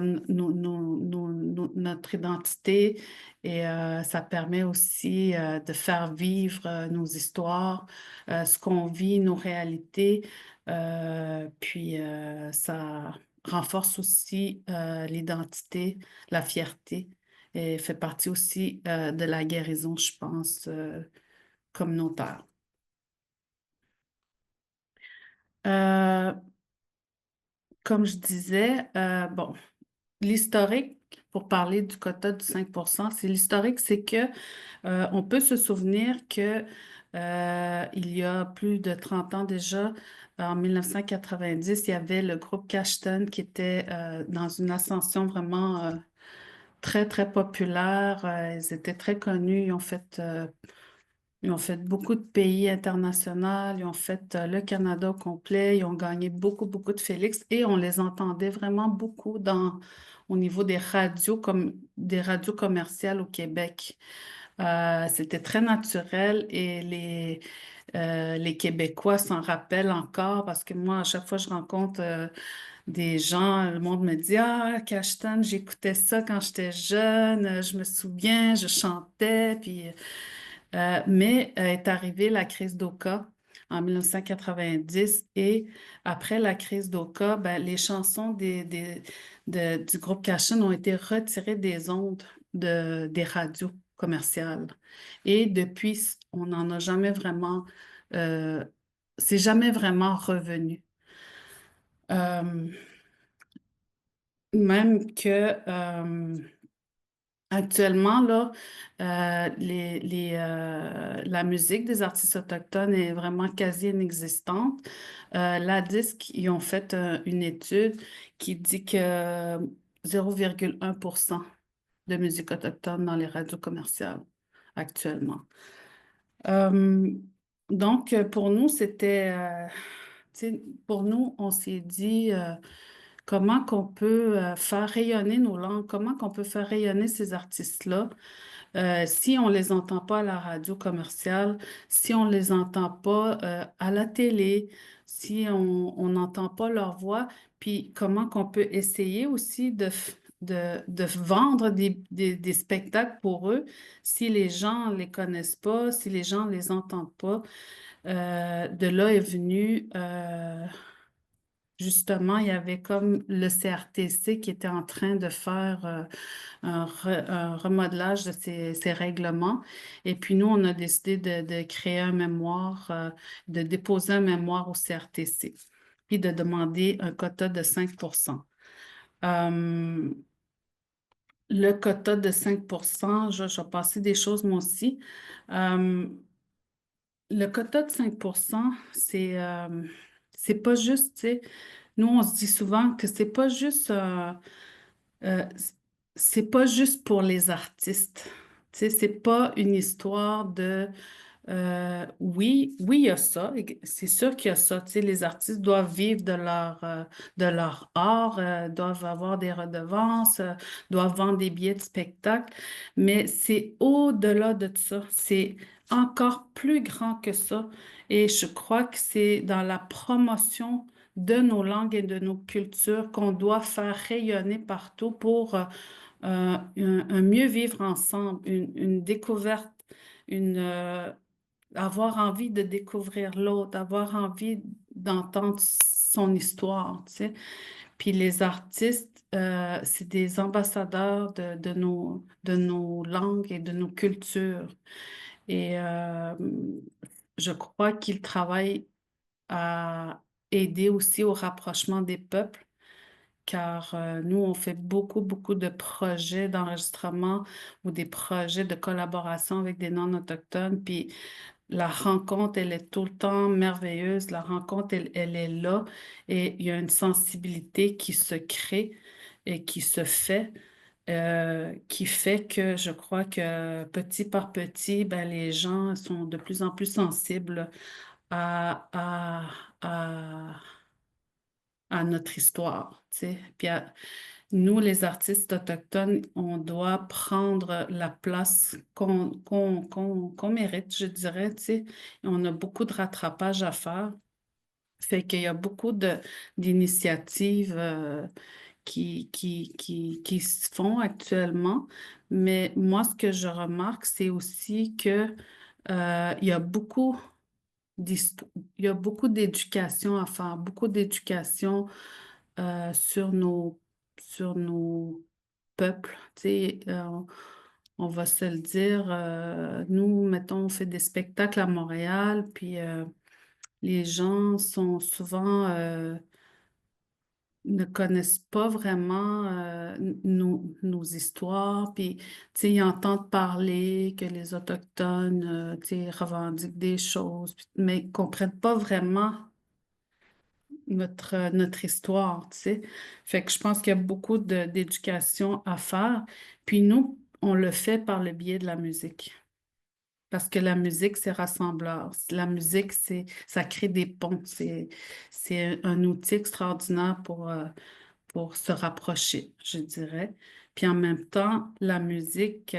notre identité et ça permet aussi de faire vivre nos histoires, ce qu'on vit, nos réalités. Puis ça renforce aussi l'identité, la fierté et fait partie aussi de la guérison, je pense, communautaire. Euh, Comme je disais, bon, l'historique, pour parler du quota du 5%, c'est que on peut se souvenir que il y a plus de 30 ans déjà, en 1990, il y avait le groupe Cashton qui était dans une ascension vraiment très, très populaire. Ils étaient très connus. Ils ont fait beaucoup de pays internationaux, ils ont fait le Canada au complet, ils ont gagné beaucoup, beaucoup de Félix et on les entendait vraiment beaucoup au niveau des radios, comme des radios commerciales au Québec. C'était très naturel et les Québécois s'en rappellent encore parce que moi, à chaque fois que je rencontre des gens, le monde me dit: Ah, Cashtan, j'écoutais ça quand j'étais jeune, je me souviens, je chantais, puis. Mais est arrivée la crise d'Oka en 1990 et après la crise d'Oka, ben, les chansons du groupe Cashin ont été retirées des ondes des radios commerciales. Et depuis, on n'en a jamais vraiment, euh, c'est jamais vraiment revenu. Euh, Même que actuellement, là, la musique des artistes autochtones est vraiment quasi inexistante. La Disque, ils ont fait une étude qui dit que 0,1% de musique autochtone dans les radios commerciales actuellement. Euh, donc, pour nous, tu sais, pour nous, on s'est dit comment qu'on peut faire rayonner nos langues, comment qu'on peut faire rayonner ces artistes-là si on les entend pas à la radio commerciale, si on les entend pas à la télé, si on n'entend pas leur voix, puis comment qu'on peut essayer aussi de vendre des spectacles pour eux si les gens les connaissent pas, si les gens les entendent pas. De là est venu justement, il y avait comme le CRTC qui était en train de faire un remodelage de ces règlements. Et puis nous, on a décidé de créer un mémoire, de déposer un mémoire au CRTC, puis de demander un quota de 5 Euh, le quota de 5 je vais passer des choses moi aussi. Euh, le quota de 5 c'est pas juste, tu sais, nous, on se dit souvent que euh, c'est pas juste pour les artistes. Tu sais, c'est pas une histoire de oui, oui, il y a ça. C'est sûr qu'il y a ça. Tu sais, les artistes doivent vivre de leur art, doivent avoir des redevances, doivent vendre des billets de spectacle. Mais c'est au-delà de ça. C'est encore plus grand que ça. Et je crois que c'est dans la promotion de nos langues et de nos cultures qu'on doit faire rayonner partout pour un mieux vivre ensemble, une découverte, avoir envie de découvrir l'autre, avoir envie d'entendre son histoire, tu sais. Puis les artistes, c'est des ambassadeurs de nos langues et de nos cultures. Et je crois qu'ils travaillent à aider aussi au rapprochement des peuples, car nous, on fait beaucoup, beaucoup de projets d'enregistrement ou des projets de collaboration avec des non-autochtones. Puis la rencontre, elle est tout le temps merveilleuse. La rencontre, elle est là et il y a une sensibilité qui se crée et qui se fait, qui fait que je crois que petit par petit, ben, les gens sont de plus en plus sensibles à, à, à, à notre histoire, tu sais. Puis nous, les artistes autochtones, on doit prendre la place qu'on mérite, je dirais, tu sais. Et on a beaucoup de rattrapage à faire. Fait qu'il y a beaucoup d'initiatives qui se font actuellement. Mais moi, ce que je remarque, c'est aussi que il y a il y a beaucoup d'éducation à faire, beaucoup d'éducation sur nos peuples. Tu sais, on va se le dire, nous, mettons, on fait des spectacles à Montréal, puis les gens sont souvent ne connaissent pas vraiment nos histoires, puis tu sais, ils entendent parler que les Autochtones, tu sais, revendiquent des choses, mais ils ne comprennent pas vraiment notre histoire, tu sais. Fait que je pense qu'il y a beaucoup d'éducation à faire. Puis nous, on le fait par le biais de la musique. Parce que la musique, c'est rassembleur. La musique, ça crée des ponts. C'est un outil extraordinaire pour se rapprocher, je dirais. Puis en même temps, la musique,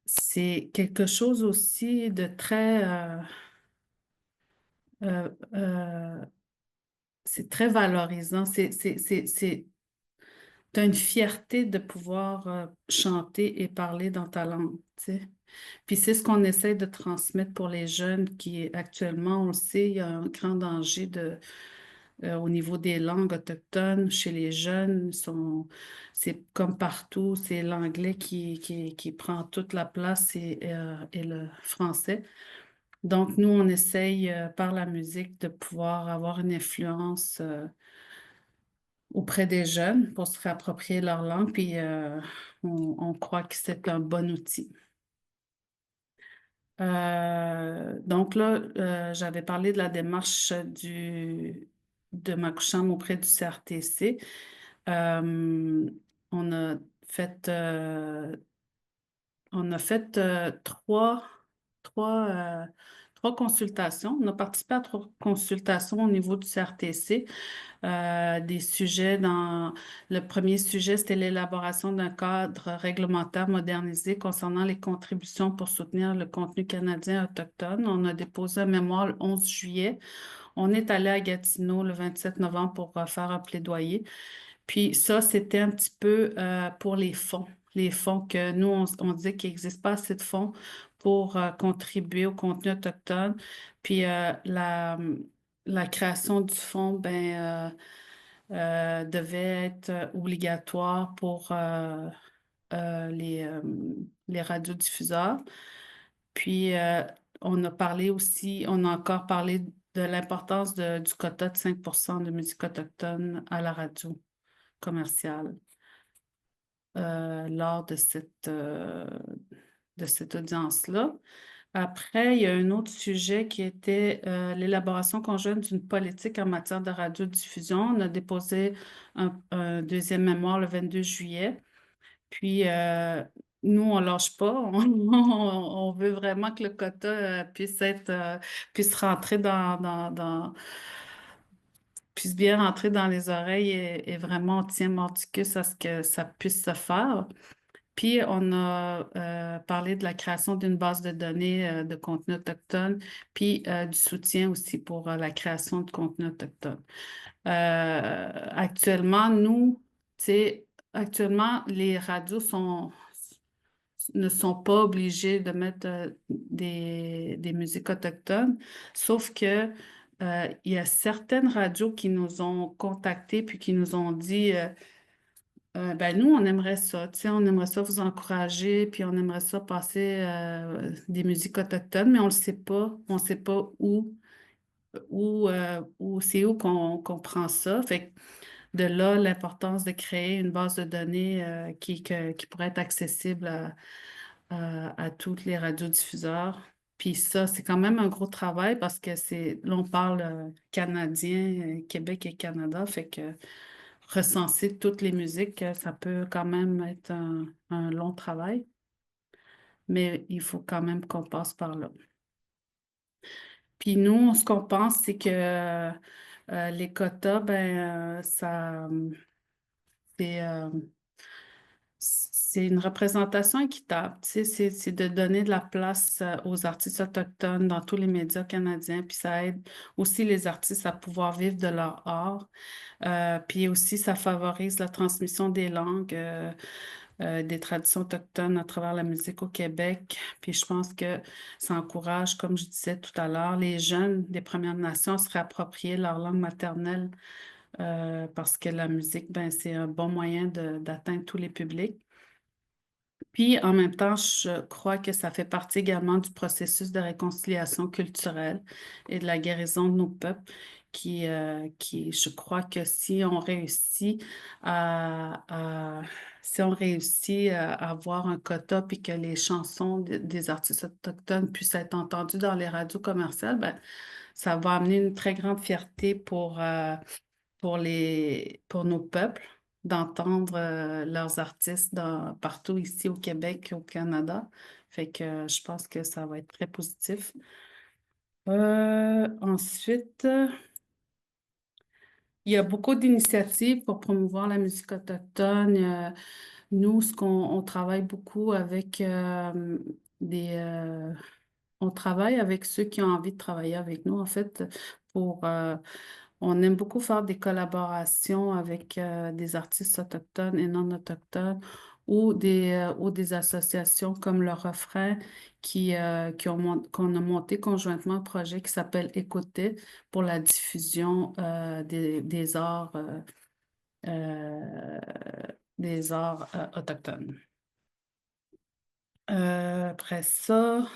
c'est quelque chose aussi de très... euh, euh, c'est très valorisant. T'as une fierté de pouvoir chanter et parler dans ta langue, tu sais. Puis c'est ce qu'on essaie de transmettre pour les jeunes qui, actuellement, on le sait, il y a un grand danger au niveau des langues autochtones chez les jeunes. C'est comme partout, c'est l'anglais qui prend toute la place et le français. Donc, nous, on essaye par la musique de pouvoir avoir une influence auprès des jeunes pour se réapproprier leur langue, puis on croit que c'est un bon outil. Donc là, j'avais parlé de la démarche de Macoucham auprès du CRTC. Euh, on a fait, euh, on a fait trois, euh, trois consultations. On a participé à trois consultations au niveau du CRTC. Des sujets le premier sujet, c'était l'élaboration d'un cadre réglementaire modernisé concernant les contributions pour soutenir le contenu canadien autochtone. On a déposé un mémoire le 11 juillet. On est allé à Gatineau le 27 novembre pour faire un plaidoyer. Puis ça, c'était un petit peu pour les fonds. Les fonds que nous, on disait qu'il n'existe pas assez de fonds pour contribuer au contenu autochtone. Puis la création du fonds devait être obligatoire pour les radiodiffuseurs. Puis, on a encore parlé de l'importance du quota de 5 de musique autochtone à la radio commerciale lors de cette audience-là. Après, il y a un autre sujet qui était l'élaboration conjointe d'une politique en matière de radiodiffusion. On a déposé un deuxième mémoire le 22 juillet. Puis, nous, on ne lâche pas. On veut vraiment que le quota puisse rentrer puisse bien rentrer dans les oreilles et vraiment on tient mordicus à ce que ça puisse se faire. Puis, on a parlé de la création d'une base de données de contenu autochtone, puis du soutien aussi pour la création de contenu autochtone. Actuellement, tu sais, actuellement, les radios ne sont pas obligées de mettre des musiques autochtones, sauf que il y a certaines radios qui nous ont contactés puis qui nous ont dit ben nous, on aimerait ça, tu sais, on aimerait ça vous encourager, puis on aimerait ça passer des musiques autochtones, mais on ne le sait pas, on ne sait pas c'est où qu'on prend ça. Fait que de là, l'importance de créer une base de données qui pourrait être accessible à tous les radiodiffuseurs. Puis ça, c'est quand même un gros travail parce que là, on parle canadien, Québec et Canada, fait que recenser toutes les musiques, ça peut quand même être un long travail, mais il faut quand même qu'on passe par là. Puis nous, ce qu'on pense, c'est que les quotas, c'est c'est une représentation équitable. Tu sais, c'est de donner de la place aux artistes autochtones dans tous les médias canadiens, puis ça aide aussi les artistes à pouvoir vivre de leur art. Puis aussi, ça favorise la transmission des langues, des traditions autochtones à travers la musique au Québec. Puis je pense que ça encourage, comme je disais tout à l'heure, les jeunes des Premières Nations à se réapproprier leur langue maternelle parce que la musique, ben, c'est un bon moyen d'atteindre tous les publics. Puis, en même temps, je crois que ça fait partie également du processus de réconciliation culturelle et de la guérison de nos peuples, je crois que si on réussit à avoir un quota puis que les chansons des artistes autochtones puissent être entendues dans les radios commerciales, ben, ça va amener une très grande fierté pour nos peuples d'entendre leurs artistes partout ici au Québec et au Canada. Fait que je pense que ça va être très positif. Ensuite, il y a beaucoup d'initiatives pour promouvoir la musique autochtone. Nous, on travaille beaucoup avec on travaille avec ceux qui ont envie de travailler avec nous, en fait, on aime beaucoup faire des collaborations avec des artistes autochtones et non autochtones ou des associations comme Le Refrain qu'on a monté conjointement un projet qui s'appelle Écouter pour la diffusion euh, des arts autochtones. Après ça,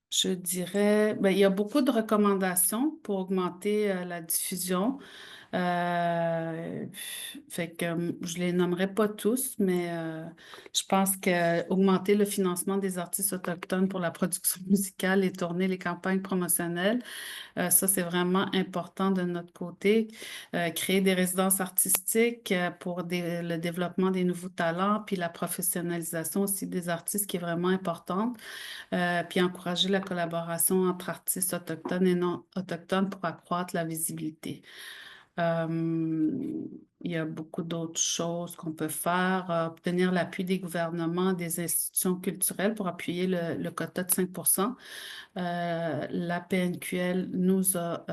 je dirais, ben, il y a beaucoup de recommandations pour augmenter la diffusion. Euh, Fait que je les nommerai pas tous, mais je pense que augmenter le financement des artistes autochtones pour la production musicale et tourner les campagnes promotionnelles, ça c'est vraiment important de notre côté. Créer des résidences artistiques pour le développement des nouveaux talents, puis la professionnalisation aussi des artistes qui est vraiment importante. Puis encourager la collaboration entre artistes autochtones et non autochtones pour accroître la visibilité. Il y a beaucoup d'autres choses qu'on peut faire. Obtenir l'appui des gouvernements, des institutions culturelles pour appuyer le quota de 5 la PNQL nous a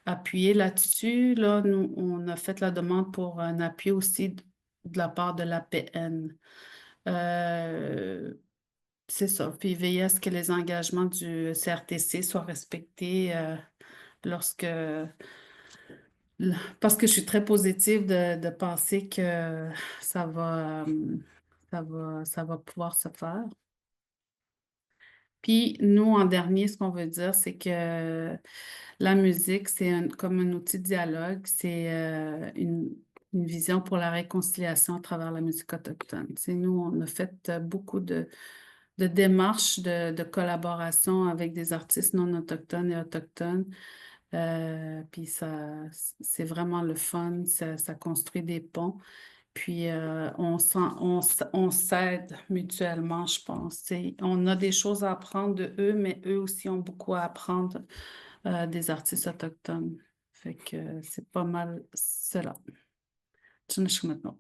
appuyé là-dessus. Là, nous, on a fait la demande pour un appui aussi de la part de l'APN. C'est ça. Puis veiller à ce que les engagements du CRTC soient respectés lorsque parce que je suis très positive de penser que ça va, ça va pouvoir se faire. Puis nous, en dernier, ce qu'on veut dire, c'est que la musique, c'est comme un outil de dialogue, c'est une vision pour la réconciliation à travers la musique autochtone. C'est nous, on a fait beaucoup de démarches de collaboration avec des artistes non autochtones et autochtones. Puis c'est vraiment le fun, ça construit des ponts. Puis on s'aide mutuellement, je pense. On a des choses à apprendre de eux, mais eux aussi ont beaucoup à apprendre des artistes autochtones. Fait que c'est pas mal cela. Maintenant.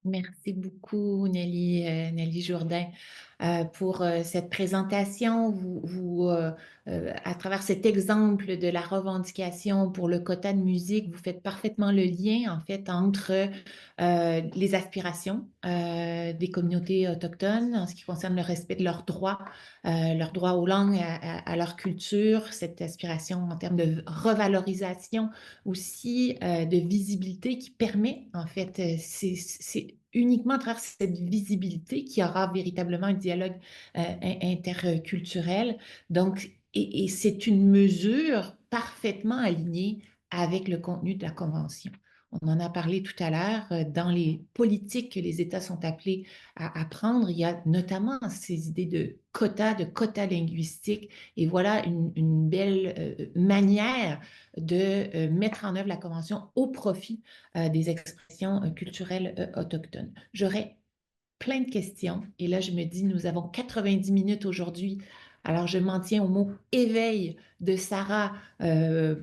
Merci beaucoup, Nelly Jourdain, pour cette présentation. À travers cet exemple de la revendication pour le quota de musique, vous faites parfaitement le lien, en fait, entre les aspirations des communautés autochtones en ce qui concerne le respect de leurs droits aux langues, à leur culture, cette aspiration en termes de revalorisation aussi, de visibilité qui permet, en fait, c'est uniquement à travers cette visibilité qu'il y aura véritablement un dialogue interculturel. Donc, et c'est une mesure parfaitement alignée avec le contenu de la Convention. On en a parlé tout à l'heure, dans les politiques que les États sont appelés à prendre, il y a notamment ces idées de quotas linguistiques. Et voilà une belle manière de mettre en œuvre la Convention au profit des expressions culturelles autochtones. J'aurais plein de questions et là, je me dis, nous avons 90 minutes aujourd'hui. Alors, je m'en tiens au mot éveil de Sarah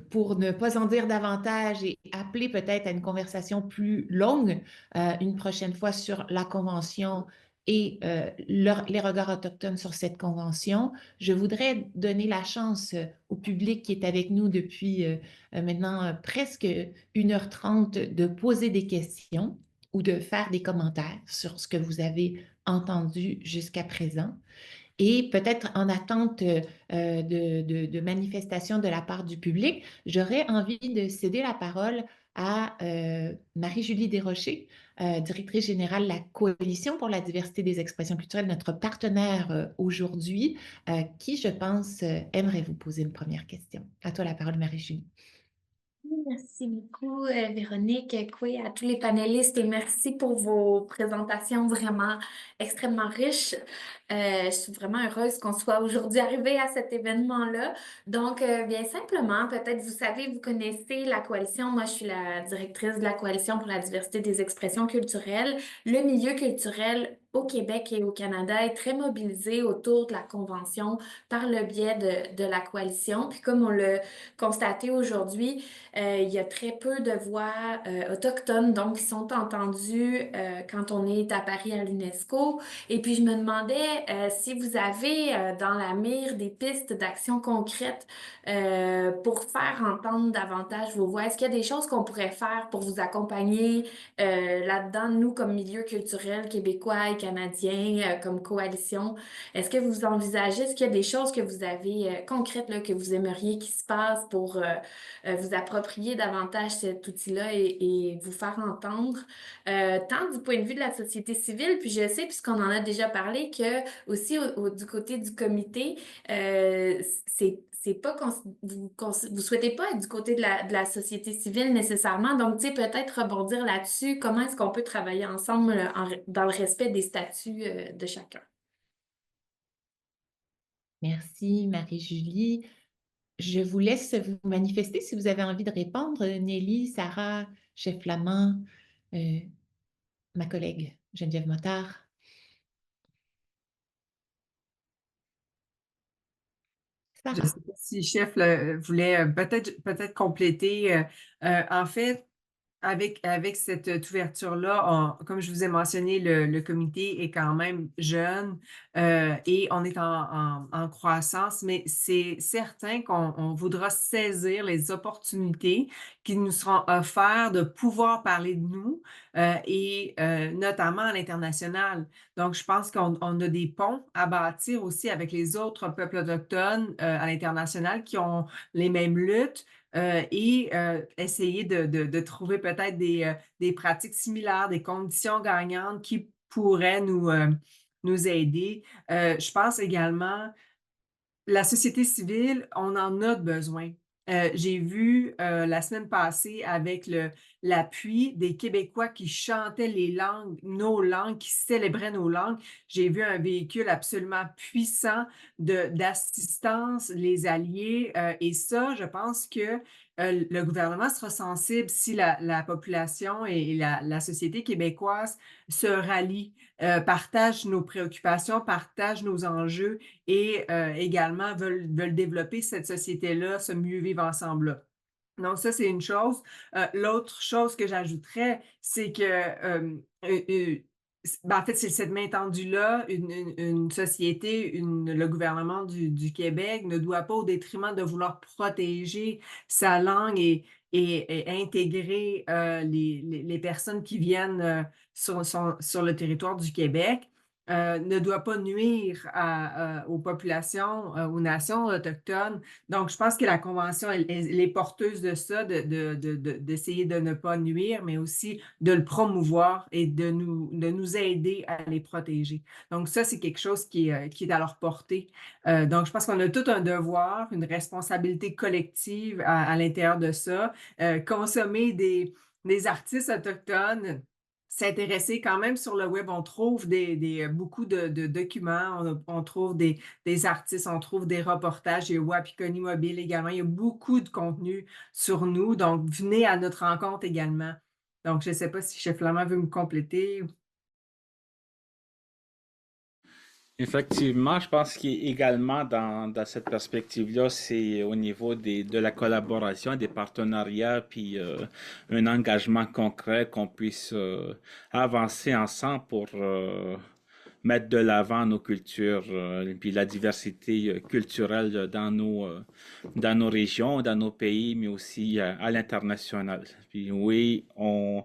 pour ne pas en dire davantage et appeler peut-être à une conversation plus longue une prochaine fois sur la Convention et les regards autochtones sur cette convention. Je voudrais donner la chance au public qui est avec nous depuis maintenant presque 1h30 de poser des questions ou de faire des commentaires sur ce que vous avez entendu jusqu'à présent. Et peut-être en attente de manifestations de la part du public, j'aurais envie de céder la parole à Marie-Julie Desrochers, directrice générale de la Coalition pour la diversité des expressions culturelles, notre partenaire aujourd'hui, qui, je pense, aimerait vous poser une première question. À toi la parole, Marie-Julie. Merci beaucoup, Véronique, Koué, à tous les panélistes et merci pour vos présentations vraiment extrêmement riches. Je suis vraiment heureuse qu'on soit aujourd'hui arrivé à cet événement-là. Donc, bien simplement, peut-être vous savez, vous connaissez la coalition. Moi, je suis la directrice de la Coalition pour la diversité des expressions culturelles. Le milieu culturel au Québec et au Canada est très mobilisé autour de la Convention par le biais de la coalition. Puis comme on l'a constaté aujourd'hui, il y a très peu de voix autochtones, donc qui sont entendues quand on est à Paris à l'UNESCO. Et puis, je me demandais si vous avez dans la mire des pistes d'action concrètes pour faire entendre davantage vos voix. Est-ce qu'il y a des choses qu'on pourrait faire pour vous accompagner là-dedans, nous, comme milieu culturel québécois et canadien, comme coalition? Est-ce que vous envisagez, est-ce qu'il y a des choses que vous avez concrètes là, que vous aimeriez qu'il se passe pour vous approprier davantage cet outil-là et vous faire entendre, tant du point de vue de la société civile, puis je sais, puisqu'on en a déjà parlé, que aussi du côté du comité, c'est pas vous souhaitez pas être du côté de la société civile nécessairement. Donc, tu sais, peut-être rebondir là-dessus, comment est-ce qu'on peut travailler ensemble dans le respect des statuts de chacun? Merci, Marie-Julie. Je vous laisse vous manifester si vous avez envie de répondre. Nelly, Sarah, Chef Flamand, euh, ma collègue Geneviève Motard. Je ne Sarah. sais pas si chef voulait peut-être compléter. En fait, avec cette ouverture-là, comme je vous ai mentionné, le comité est quand même jeune et on est en croissance, mais c'est certain qu'on voudra saisir les opportunités qui nous seront offertes de pouvoir parler de nous et notamment à l'international. Donc, je pense qu'on a des ponts à bâtir aussi avec les autres peuples autochtones à l'international qui ont les mêmes luttes. Et essayer de trouver peut-être des pratiques similaires, des conditions gagnantes qui pourraient nous aider. Je pense également, la société civile, on en a besoin. J'ai vu la semaine passée avec l'appui des Québécois qui chantaient les langues, nos langues, qui célébraient nos langues. J'ai vu un véhicule absolument puissant d'assistance, les alliés. Et ça, je pense que le gouvernement sera sensible si la population et la société québécoise se rallient, partagent nos préoccupations, partagent nos enjeux et également veulent développer cette société-là, ce mieux vivre ensemble-là. Donc, ça, c'est une chose. L'autre chose que j'ajouterais, c'est que, en fait, c'est cette main tendue-là, une société, le gouvernement du Québec ne doit pas, au détriment de vouloir protéger sa langue et intégrer les personnes qui viennent sur le territoire du Québec, ne doit pas nuire aux populations, aux nations autochtones. Donc, je pense que la Convention, elle est porteuse de ça, d'essayer de ne pas nuire, mais aussi de le promouvoir et de nous aider à les protéger. Donc, ça, c'est quelque chose qui est à leur portée. Donc, je pense qu'on a tout un devoir, une responsabilité collective à l'intérieur de ça. Consommer des artistes autochtones, s'intéresser quand même sur le web, on trouve beaucoup de documents, on trouve des artistes, on trouve des reportages, il y a Wapikoni Mobile également, il y a beaucoup de contenu sur nous, donc venez à notre rencontre également. Donc, je ne sais pas si Chef Flamand veut me compléter. Effectivement, je pense qu'également dans cette perspective-là, c'est au niveau de la collaboration, des partenariats, puis un engagement concret qu'on puisse avancer ensemble pour mettre de l'avant nos cultures, puis la diversité culturelle dans nos régions, dans nos pays, mais aussi à l'international. Puis oui, on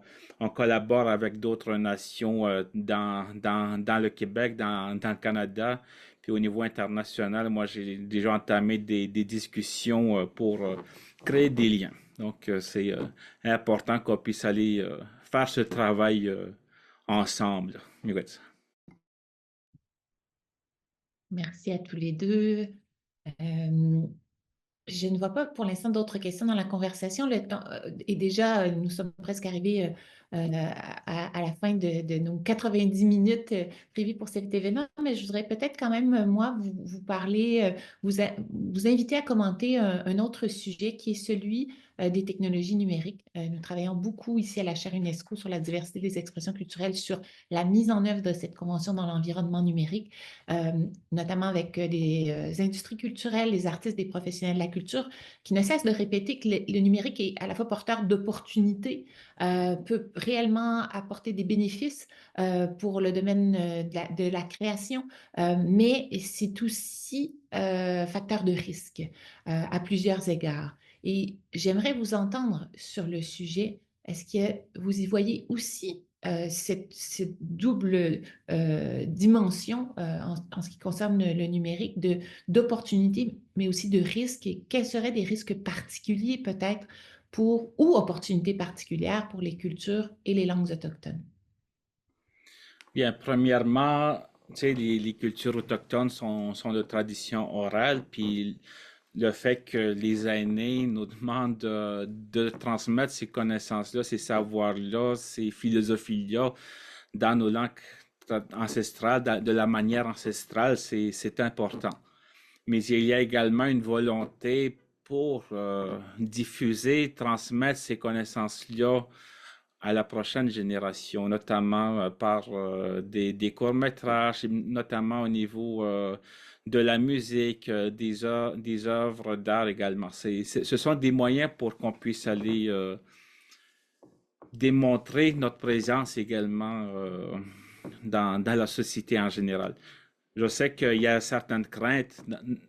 collabore avec d'autres nations dans le Québec, dans le Canada. Puis au niveau international, moi, j'ai déjà entamé des discussions pour créer des liens. Donc, c'est important qu'on puisse aller faire ce travail ensemble. Merci à tous les deux. Je ne vois pas pour l'instant d'autres questions dans la conversation. Le temps est déjà, nous sommes presque arrivés à la fin de nos 90 minutes prévues pour cet événement, mais je voudrais peut-être quand même, moi, vous parler, vous inviter à commenter un autre sujet qui est celui des technologies numériques. Nous travaillons beaucoup ici à la chaire UNESCO sur la diversité des expressions culturelles, sur la mise en œuvre de cette convention dans l'environnement numérique, notamment avec des industries culturelles, les artistes, des professionnels de la culture, qui ne cessent de répéter que le numérique est à la fois porteur d'opportunités, peut réellement apporter des bénéfices pour le domaine de la création, mais c'est aussi facteur de risque à plusieurs égards. Et j'aimerais vous entendre sur le sujet. Est-ce que vous y voyez aussi cette double dimension en ce qui concerne le numérique, d'opportunités, mais aussi de risques? Et quels seraient des risques particuliers peut-être ou opportunités particulières pour les cultures et les langues autochtones? Bien, premièrement, tu sais, les cultures autochtones sont de tradition orale, puis le fait que les aînés nous demandent de transmettre ces connaissances-là, ces savoirs-là, ces philosophies-là dans nos langues ancestrales, de la manière ancestrale, c'est important. Mais il y a également une volonté pour diffuser, transmettre ces connaissances-là à la prochaine génération, notamment par des courts-métrages, notamment au niveau de la musique, des œuvres d'art également. Ce sont des moyens pour qu'on puisse aller démontrer notre présence également dans la société en général. Je sais qu'il y a certaines craintes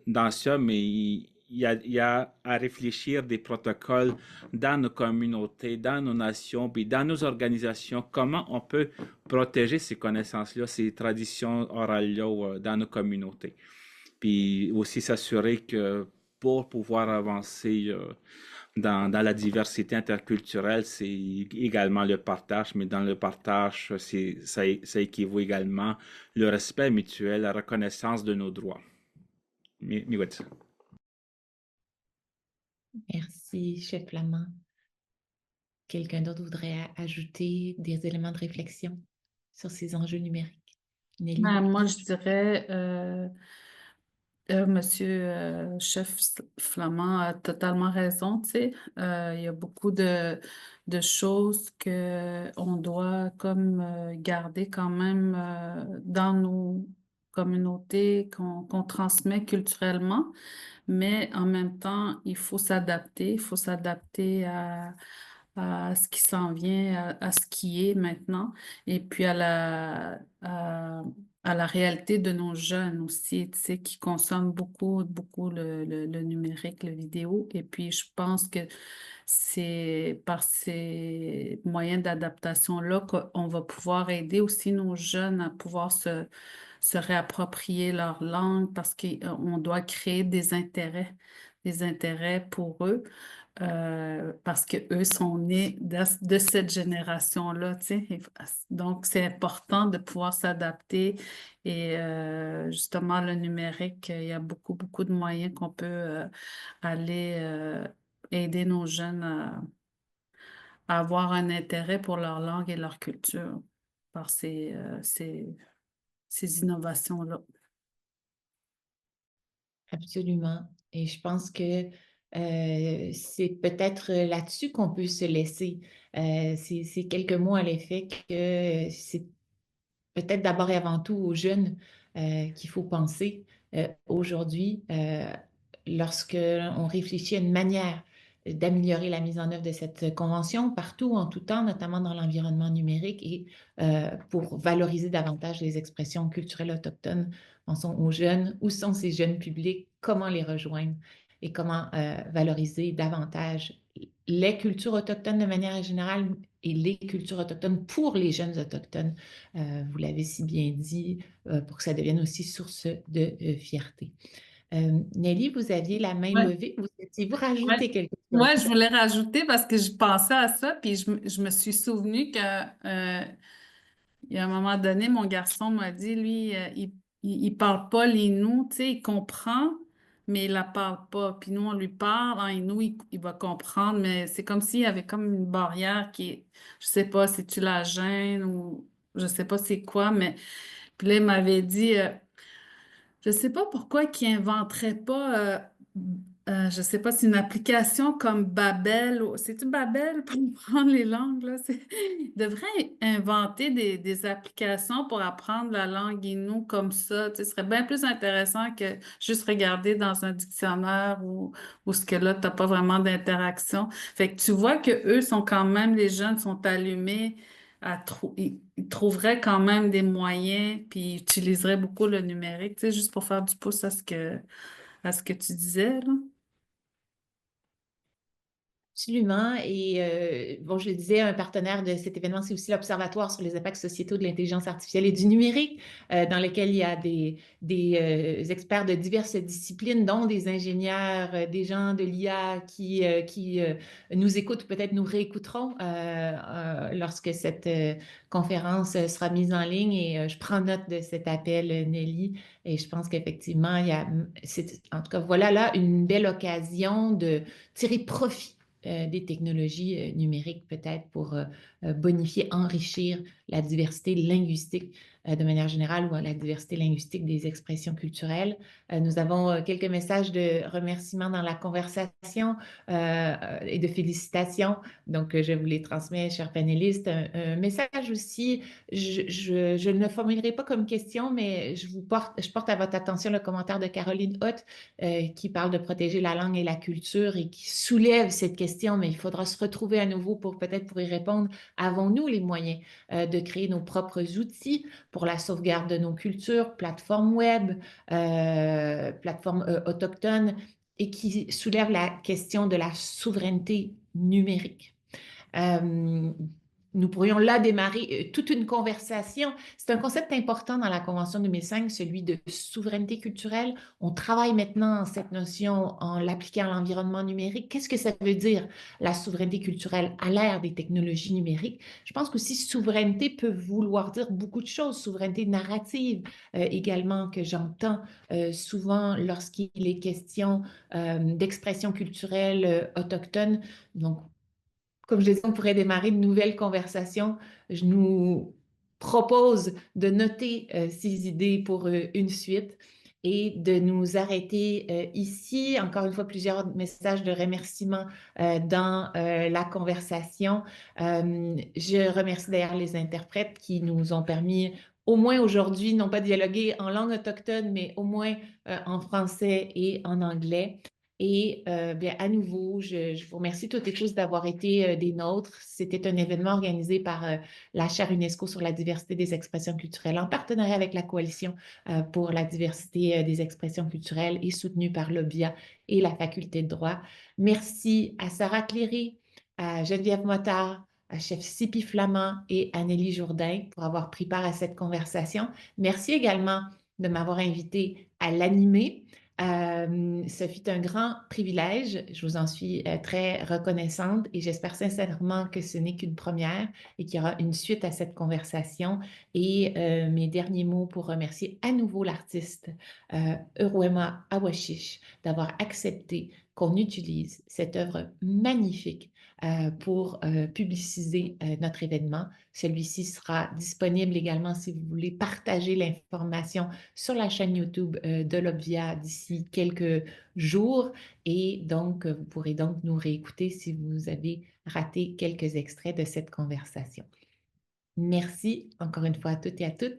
dans ça, mais il y a à réfléchir des protocoles dans nos communautés, dans nos nations, puis dans nos organisations, comment on peut protéger ces connaissances-là, ces traditions orales-là dans nos communautés. Puis aussi s'assurer que pour pouvoir avancer dans la diversité interculturelle, c'est également le partage, mais dans le partage, ça équivaut également le respect mutuel, la reconnaissance de nos droits. Miigwetsi. Merci, chef Flamand. Quelqu'un d'autre voudrait ajouter des éléments de réflexion sur ces enjeux numériques? Nelly? Moi, je dirais, Monsieur Chef Flamand a totalement raison, tu sais. Il y a beaucoup de choses qu'on doit comme garder quand même dans nos communautés, qu'on transmet culturellement, mais en même temps, il faut s'adapter à ce qui s'en vient, à ce qui est maintenant, et puis à la réalité de nos jeunes aussi, tu sais, qui consomment beaucoup le numérique, le vidéo. Et puis, je pense que c'est par ces moyens d'adaptation-là qu'on va pouvoir aider aussi nos jeunes à pouvoir se réapproprier leur langue parce qu'on doit créer des intérêts pour eux. Parce qu'eux sont nés de cette génération-là, tu sais. Donc, c'est important de pouvoir s'adapter et justement, le numérique, il y a beaucoup de moyens qu'on peut aller aider nos jeunes à avoir un intérêt pour leur langue et leur culture par ces innovations-là. Absolument. Et je pense que c'est peut-être là-dessus qu'on peut se laisser. C'est quelques mots à l'effet que c'est peut-être d'abord et avant tout aux jeunes qu'il faut penser aujourd'hui lorsque on réfléchit à une manière d'améliorer la mise en œuvre de cette convention partout, en tout temps, notamment dans l'environnement numérique et pour valoriser davantage les expressions culturelles autochtones. Pensons aux jeunes, où sont ces jeunes publics, comment les rejoindre et comment valoriser davantage les cultures autochtones de manière générale et les cultures autochtones pour les jeunes autochtones. Vous l'avez si bien dit, pour que ça devienne aussi source de fierté. Nelly, vous aviez la main Ouais. levée. Vous rajouter quelque chose? Ouais, je voulais rajouter parce que je pensais à ça, puis je me suis souvenu que il y a un moment donné, mon garçon m'a dit, lui, il parle pas l'innu, tu sais, il comprend, mais il la parle pas. Puis nous, on lui parle en innu, il va comprendre, mais c'est comme s'il y avait comme une barrière qui est, je sais pas, si tu la gênes ou je sais pas c'est quoi, mais puis là, il m'avait dit, je sais pas pourquoi qu'ils inventeraient pas, je sais pas, c'est une application comme Babel. C'est-tu Babel pour prendre les langues, là? Ils devraient inventer des applications pour apprendre la langue Innu comme ça. Tu sais, ce serait bien plus intéressant que juste regarder dans un dictionnaire ou ce que là, tu n'as pas vraiment d'interaction. Fait que tu vois que eux sont quand même, les jeunes sont allumés ils trouveraient quand même des moyens, puis ils utiliseraient beaucoup le numérique, tu sais, juste pour faire du pouce à ce que tu disais, là. Absolument. Et bon, je le disais, un partenaire de cet événement, c'est aussi l'Observatoire sur les impacts sociétaux de l'intelligence artificielle et du numérique, dans lequel il y a des experts de diverses disciplines, dont des ingénieurs, des gens de l'IA qui nous écoutent, peut-être nous réécouteront lorsque cette conférence sera mise en ligne. Et je prends note de cet appel, Nelly, et je pense qu'effectivement, en tout cas, voilà là une belle occasion de tirer profit des technologies numériques peut-être pour bonifier, enrichir la diversité linguistique de manière générale ou la diversité linguistique des expressions culturelles. Nous avons quelques messages de remerciements dans la conversation et de félicitations. Donc, je vous les transmets, chers panélistes. Un message aussi, je ne le formulerai pas comme question, mais je porte à votre attention le commentaire de Caroline Hoth qui parle de protéger la langue et la culture et qui soulève cette question, mais il faudra se retrouver à nouveau peut-être pour y répondre. Avons-nous les moyens de créer nos propres outils pour la sauvegarde de nos cultures, plateformes web, plateformes autochtones, et qui soulève la question de la souveraineté numérique. Nous pourrions là démarrer toute une conversation. C'est un concept important dans la Convention 2005, celui de souveraineté culturelle. On travaille maintenant cette notion en l'appliquant à l'environnement numérique. Qu'est-ce que ça veut dire, la souveraineté culturelle à l'ère des technologies numériques? Je pense qu'aussi souveraineté peut vouloir dire beaucoup de choses. Souveraineté narrative également, que j'entends souvent lorsqu'il est question d'expression culturelle autochtone. Donc, comme je disais, on pourrait démarrer une nouvelle conversation. Je nous propose de noter ces idées pour une suite et de nous arrêter ici. Encore une fois, plusieurs messages de remerciement dans la conversation. Je remercie d'ailleurs les interprètes qui nous ont permis au moins aujourd'hui, non pas dialoguer en langue autochtone, mais au moins en français et en anglais. Et bien, à nouveau, je vous remercie toutes et tous d'avoir été des nôtres. C'était un événement organisé par la Chaire UNESCO sur la diversité des expressions culturelles en partenariat avec la Coalition pour la diversité des expressions culturelles et soutenu par l'OBIA et la Faculté de droit. Merci à Sarah Cléry, à Geneviève Motard, à Chef Sipi Flamand et Annélie Jourdain pour avoir pris part à cette conversation. Merci également de m'avoir invité à l'animer. Ce fut un grand privilège. Je vous en suis très reconnaissante et j'espère sincèrement que ce n'est qu'une première et qu'il y aura une suite à cette conversation. Et mes derniers mots pour remercier à nouveau l'artiste Uruema Awashish d'avoir accepté qu'on utilise cette œuvre magnifique pour publiciser notre événement. Celui-ci sera disponible également si vous voulez partager l'information sur la chaîne YouTube de l'Obvia d'ici quelques jours. Et donc, vous pourrez donc nous réécouter si vous avez raté quelques extraits de cette conversation. Merci encore une fois à toutes et à toutes,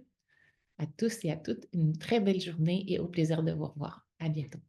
à tous et à toutes. Une très belle journée et au plaisir de vous revoir. À bientôt.